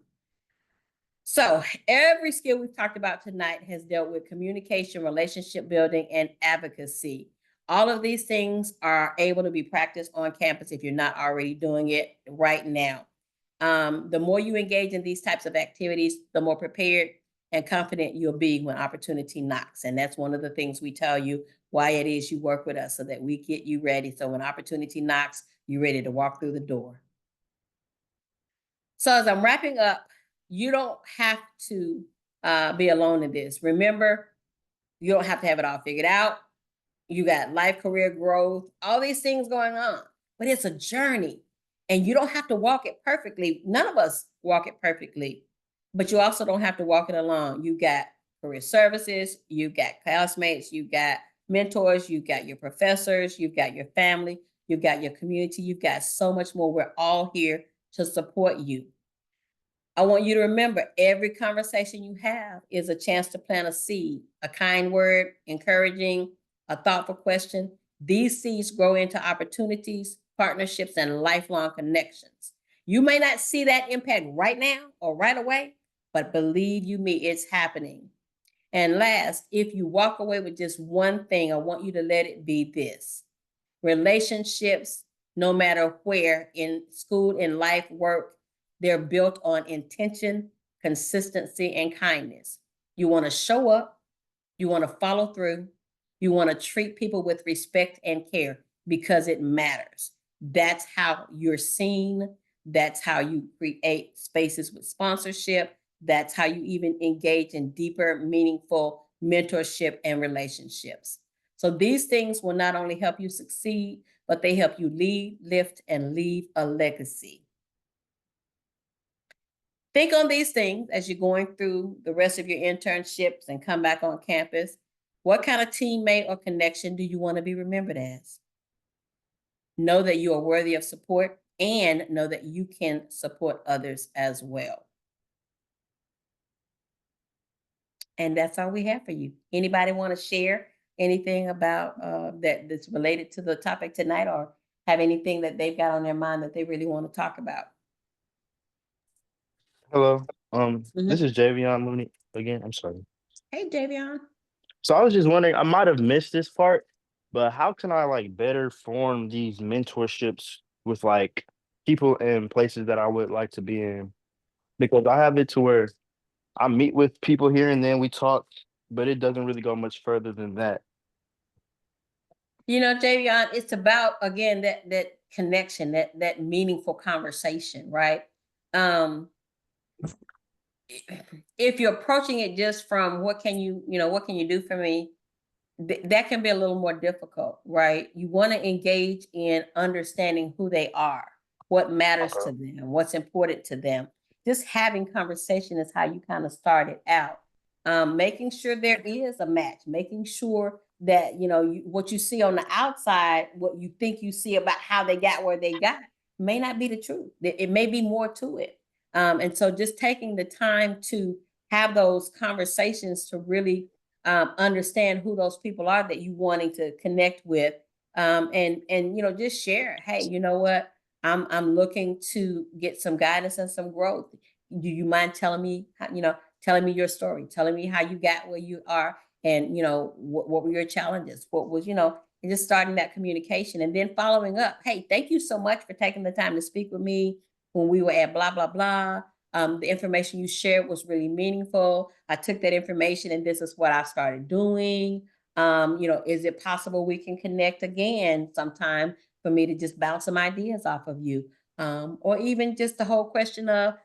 So every skill we've talked about tonight has dealt with communication, relationship building, and advocacy. All of these things are able to be practiced on campus if you're not already doing it right now. The more you engage in these types of activities, the more prepared and confident you'll be when opportunity knocks. And that's one of the things we tell you why it is you work with us, so that we get you ready. So when opportunity knocks, you're ready to walk through the door. So as I'm wrapping up, you don't have to be alone in this. Remember, you don't have to have it all figured out. You got life, career growth, all these things going on, but it's a journey and you don't have to walk it perfectly. None of us walk it perfectly, but you also don't have to walk it alone. You got career services, you got classmates, you got mentors, you got your professors, you've got your family, you've got your community, you've got so much more. We're all here to support you. I want you to remember every conversation you have is a chance to plant a seed, a kind word, encouraging, a thoughtful question. These seeds grow into opportunities, partnerships, and lifelong connections. You may not see that impact right now or right away, but believe you me, it's happening. And last, if you walk away with just one thing, I want you to let it be this. Relationships, no matter where, in school, in life, work, they're built on intention, consistency, and kindness. You want to show up, you want to follow through, you want to treat people with respect and care because it matters. That's how you're seen. That's how you create spaces with sponsorship. That's how you even engage in deeper, meaningful mentorship and relationships. So these things will not only help you succeed, but they help you lead, lift, and leave a legacy. Think on these things as you're going through the rest of your internships and come back on campus. What kind of teammate or connection do you want to be remembered as? Know that you are worthy of support and know that you can support others as well. And that's all we have for you. Anybody want to share anything about that's related to the topic tonight, or have anything that they've got on their mind that they really want to talk about? Hello. This is Javion Mooney again. I'm sorry. Hey, Javion. So I was just wondering, I might have missed this part, but how can I like better form these mentorships with like people and places that I would like to be in, because I have it to where I meet with people here and then we talk, but it doesn't really go much further than that. You know, Javion, it's about, again, that connection, that meaningful conversation, right? If you're approaching it just from what can you do for me, that can be a little more difficult, right? You want to engage in understanding who they are, what matters to them, what's important to them. Just having conversation is how you kind of start it out. Making sure there is a match, making sure that, what you see on the outside, what you think you see about how they got where they got, may not be the truth. It may be more to it. And so just taking the time to have those conversations to really understand who those people are that you wanting to connect with, and just share, hey, you know what, I'm looking to get some guidance and some growth. Do you mind telling me telling me your story, telling me how you got where you are, and what were your challenges, what was, and just starting that communication and then following up. Hey, thank you so much for taking the time to speak with me when we were at blah blah blah. The information you shared was really meaningful. I took that information and this is what I started doing. Is it possible we can connect again sometime for me to just bounce some ideas off of you? Or even just the whole question of,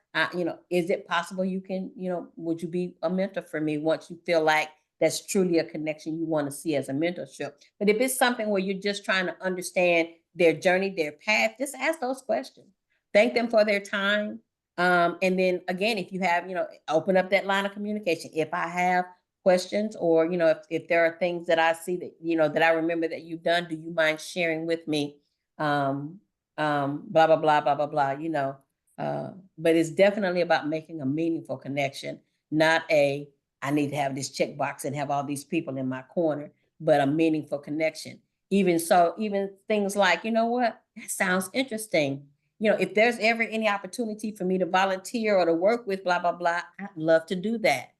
is it possible you can, would you be a mentor for me once you feel like that's truly a connection you want to see as a mentorship? But if it's something where you're just trying to understand their journey, their path, just ask those questions. Thank them for their time. And then again, if you have, open up that line of communication. If I have questions, or, if there are things that I see that, that I remember that you've done, do you mind sharing with me? Blah, blah, blah, blah, blah, blah, but it's definitely about making a meaningful connection, not I need to have this checkbox and have all these people in my corner, but a meaningful connection. Even so, even things like, what, that sounds interesting. If there's ever any opportunity for me to volunteer or to work with blah, blah, blah, I'd love to do that.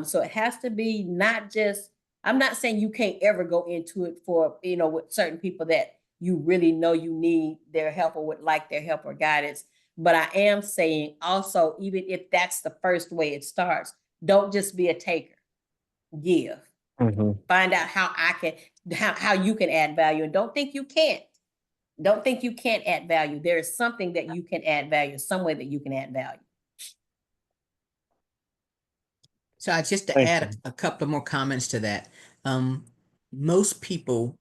So it has to be not just, I'm not saying you can't ever go into it for, with certain people that you really know you need their help or would like their help or guidance. But I am saying also, even if that's the first way it starts, don't just be a taker. Give. Mm-hmm. Find out how you can add value, and don't think you can't. Don't think you can't add value. There is something that you can add value, some way that you can add value. So just to Thank add you. a couple of more comments to that, most people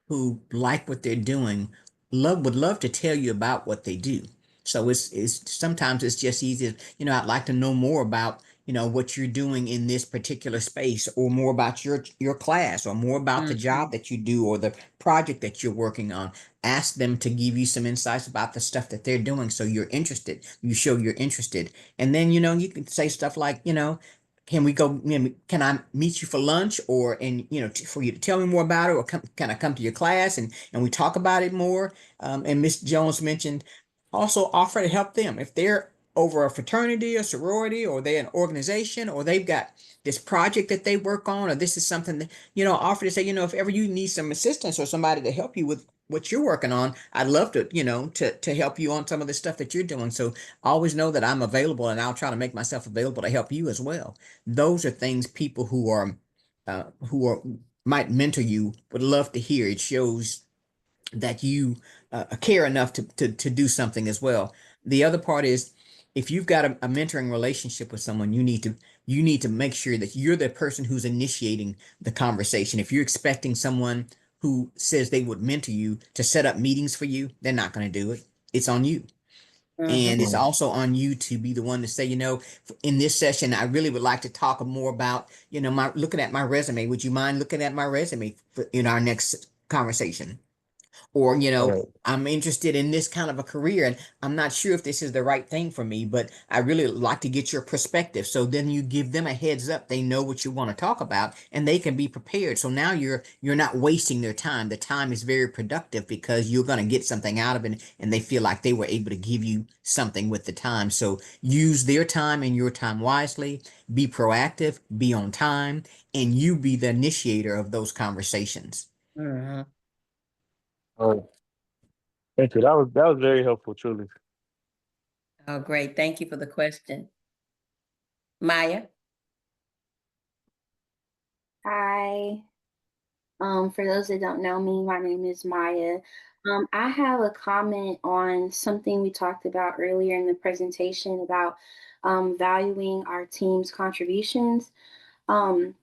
who like what they're doing would love to tell you about what they do. So it's sometimes it's just easy, I'd like to know more about, what you're doing in this particular space, or more about your class, or more about the job that you do, or the project that you're working on. Ask them to give you some insights about the stuff that they're doing, so you're interested. You show you're interested. And then, you can say stuff like, can we go, can I meet you for lunch, or, and, for you to tell me more about it, or can I come to your class and we talk about it more? And Miss Jones mentioned also offer to help them if they're over a fraternity or sorority, or they're an organization, or they've got this project that they work on, or this is something that, offer to say, if ever you need some assistance or somebody to help you with what you're working on, I'd love to, to help you on some of the stuff that you're doing. So always know that I'm available, and I'll try to make myself available to help you as well. Those are things people who are might mentor you would love to hear. It shows that you care enough to do something as well. The other part is, if you've got a mentoring relationship with someone, you need to make sure that you're the person who's initiating the conversation. If you're expecting someone who says they would mentor you to set up meetings for you, they're not going to do it. It's on you. And it's also on you to be the one to say, in this session, I really would like to talk more about, looking at my resume. Would you mind looking at my resume in our next conversation? Or, Right. I'm interested in this kind of a career, and I'm not sure if this is the right thing for me, but I really like to get your perspective. So then you give them a heads up. They know what you want to talk about, and they can be prepared. So now you're not wasting their time. The time is very productive because you're going to get something out of it, and they feel like they were able to give you something with the time. So use their time and your time wisely. Be proactive, be on time, and you be the initiator of those conversations. Mhm. Oh, Thank you. That was very helpful, truly. Oh, great. Thank you for the question. Maya? Hi. For those that don't know me, my name is Maya. I have a comment on something we talked about earlier in the presentation about valuing our team's contributions. Um,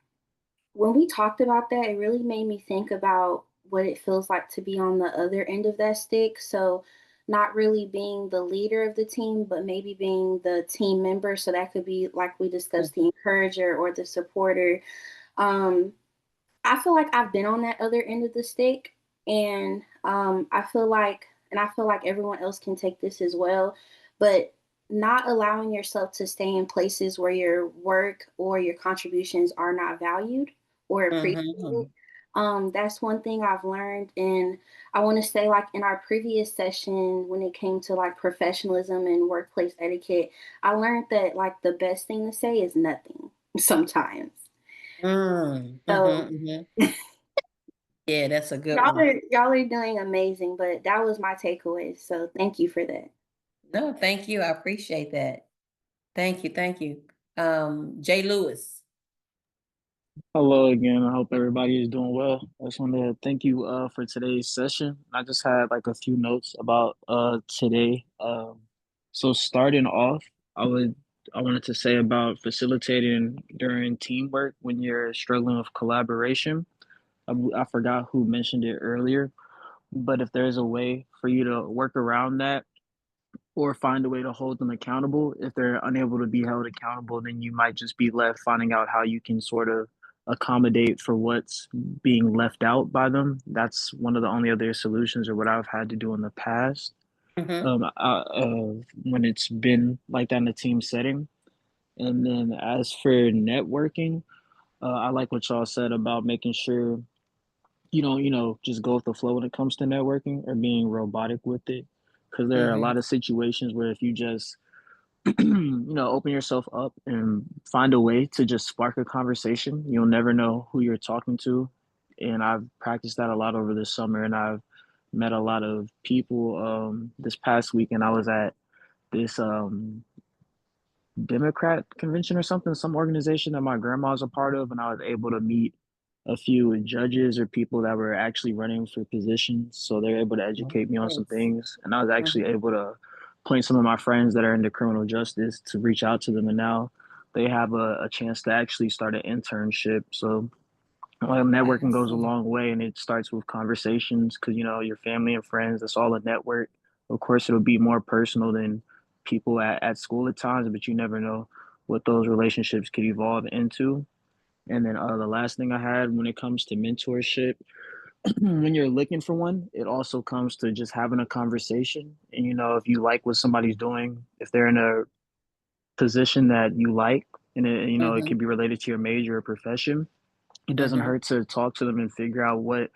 when we talked about that, it really made me think about what it feels like to be on the other end of that stick. So, not really being the leader of the team, but maybe being the team member. So, that could be, like we discussed, the encourager or the supporter. Um, I feel like I've been on that other end of the stick, and I feel like everyone else can take this as well, but not allowing yourself to stay in places where your work or your contributions are not valued or appreciated. Mhm. That's one thing I've learned, and I want to say, like in our previous session, when it came to like professionalism and workplace etiquette, I learned that like the best thing to say is nothing sometimes. Mm, So mhm. Yeah, that's a good y'all one. are y'all are doing amazing, but that was my takeaway. So thank you for that. No, thank you. I appreciate that. Thank you, thank you. Jay Lewis. Hello again. I hope everybody is doing well. I just wanted to thank you for today's session. I just had like a few notes about today. So starting off, I wanted to say about facilitating during teamwork when you're struggling with collaboration. I forgot who mentioned it earlier, but if there's a way for you to work around that or find a way to hold them accountable. If they're unable to be held accountable, then you might just be left finding out how you can sort of accommodate for what's being left out by them. That's one of the only other solutions or what I've had to do in the past Mhm. when it's been like that in a team setting. And then as for networking, I like what y'all said about making sure just go with the flow when it comes to networking or being robotic with it. Because there are a Mhm. lot of situations where if you just open yourself up and find a way to just spark a conversation. You'll never know who you're talking to. And I've practiced that a lot over the summer and I've met a lot of people. This past weekend, I was at this Democrat convention or something, some organization that my grandma's a part of, and I was able to meet a few judges or people that were actually running for positions. So they're able to educate me on some Nice. things. And I was actually Mhm. able to point some of my friends that are into criminal justice to reach out to them. And now they have a chance to actually start an internship. So networking goes a Awesome. long way and it starts with conversations because, your family and friends, that's all a network. Of course, it'll be more personal than people at school at times, but you never know what those relationships could evolve into. And then the last thing I had when it comes to mentorship, when you're looking for one, it also comes to just having a conversation. And, if you like what somebody's doing, if they're in a position that you like, and it Mhm. could be related to your major or profession, it doesn't Mhm. hurt to talk to them and figure out what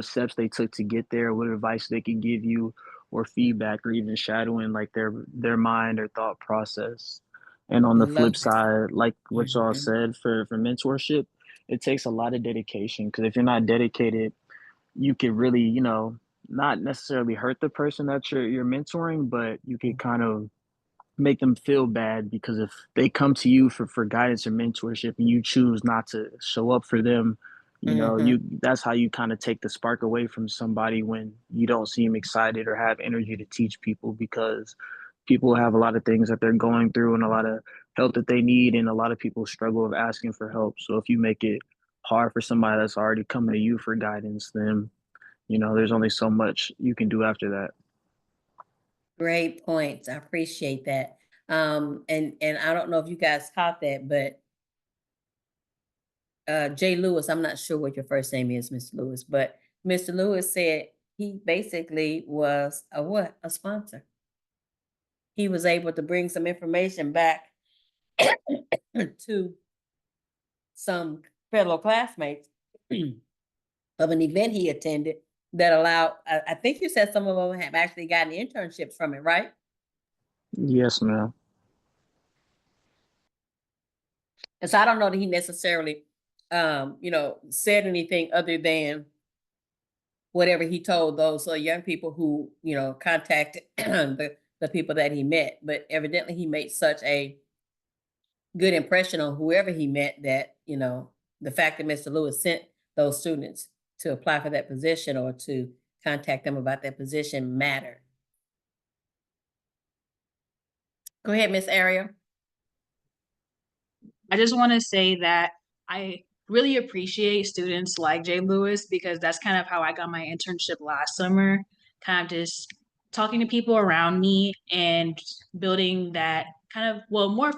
steps they took to get there, what advice they can give you, or feedback, or even shadowing like their mind or thought process. And on I the love flip that. side, like what y'all Mhm. said for mentorship, it takes a lot of dedication because if you're not dedicated, you could really not necessarily hurt the person that you're mentoring, but you could kind of make them feel bad because if they come to you for guidance or mentorship and you choose not to show up for them, Mhm. you that's how you kind of take the spark away from somebody when you don't seem excited or have energy to teach people because people have a lot of things that they're going through and a lot of help that they need and a lot of people struggle with asking for help. So if you make it hard for somebody that's already coming to you for guidance, then there's only so much you can do after that. Great points. I appreciate that. And I don't know if you guys caught that, but Jay Lewis, I'm not sure what your first name is, Mr. Lewis, but Mr. Lewis said he basically was a what? A sponsor. He was able to bring some information back to some fellow classmates of an event he attended that allowed, I think you said some of them have actually gotten internships from it, right? Yes, ma'am. And so I don't know that he necessarily, said anything other than whatever he told those young people who, you know, contacted the people that he met. But evidently he made such a good impression on whoever he met that, you know, the fact that Mr. Lewis sent those students to apply for that position or to contact them about that position mattered. Go ahead, Miss Ariel. I just want to say that I really appreciate students like Jay Lewis because that's kind of how I got my internship last summer, kind of just talking to people around me and building that kind of, well, more,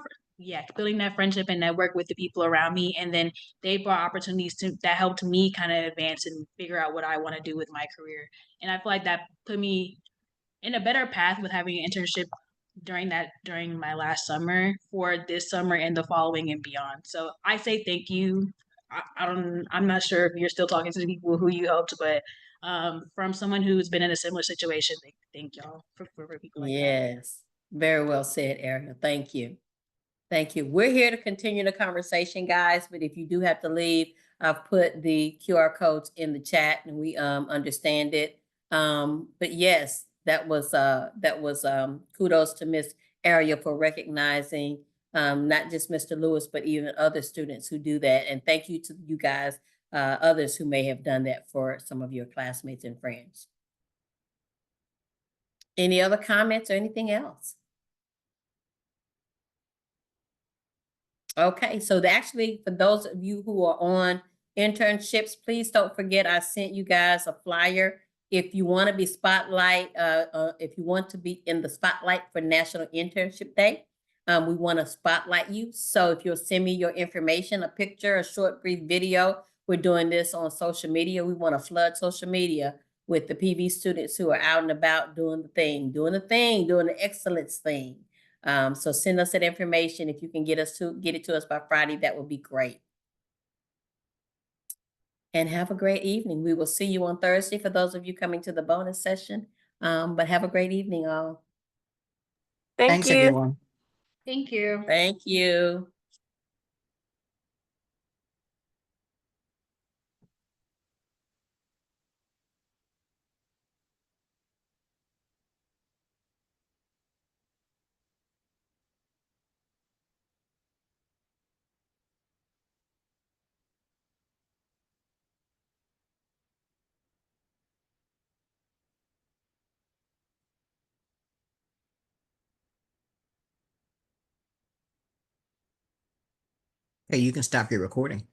building that friendship and network with the people around me. And then they brought opportunities that helped me kind of advance and figure out what I want to do with my career. And I feel like that put me in a better path with having an internship during my last summer for this summer and the following and beyond. So I say thank you. I'm not sure if you're still talking to the people who you helped, but from someone who's been in a similar situation, thank y'all for people like that. Yes, very well said, Ariel. Thank you. Thank you. We're here to continue the conversation, guys, but if you do have to leave, I've put the QR codes in the chat and we understand it. But yes, that was kudos to Miss Ariel for recognizing not just Mr. Lewis, but even other students who do that. And thank you to you guys, others who may have done that for some of your classmates and friends. Any other comments or anything else? Okay, so actually, for those of you who are on internships, please don't forget I sent you guys a flyer. If you want to be if you want to be in the spotlight for National Internship Day, we want to spotlight you. So if you'll send me your information, a picture, a short, brief video, we're doing this on social media. We want to flood social media with the PV students who are out and about doing the excellence thing. So send us that information. If you can get it to us by Friday, that would be great. And have a great evening. We will see you on Thursday for those of you coming to the bonus session. But have a great evening, all. Thanks, you. everyone. Thank you. Thank you. Hey, you can stop your recording.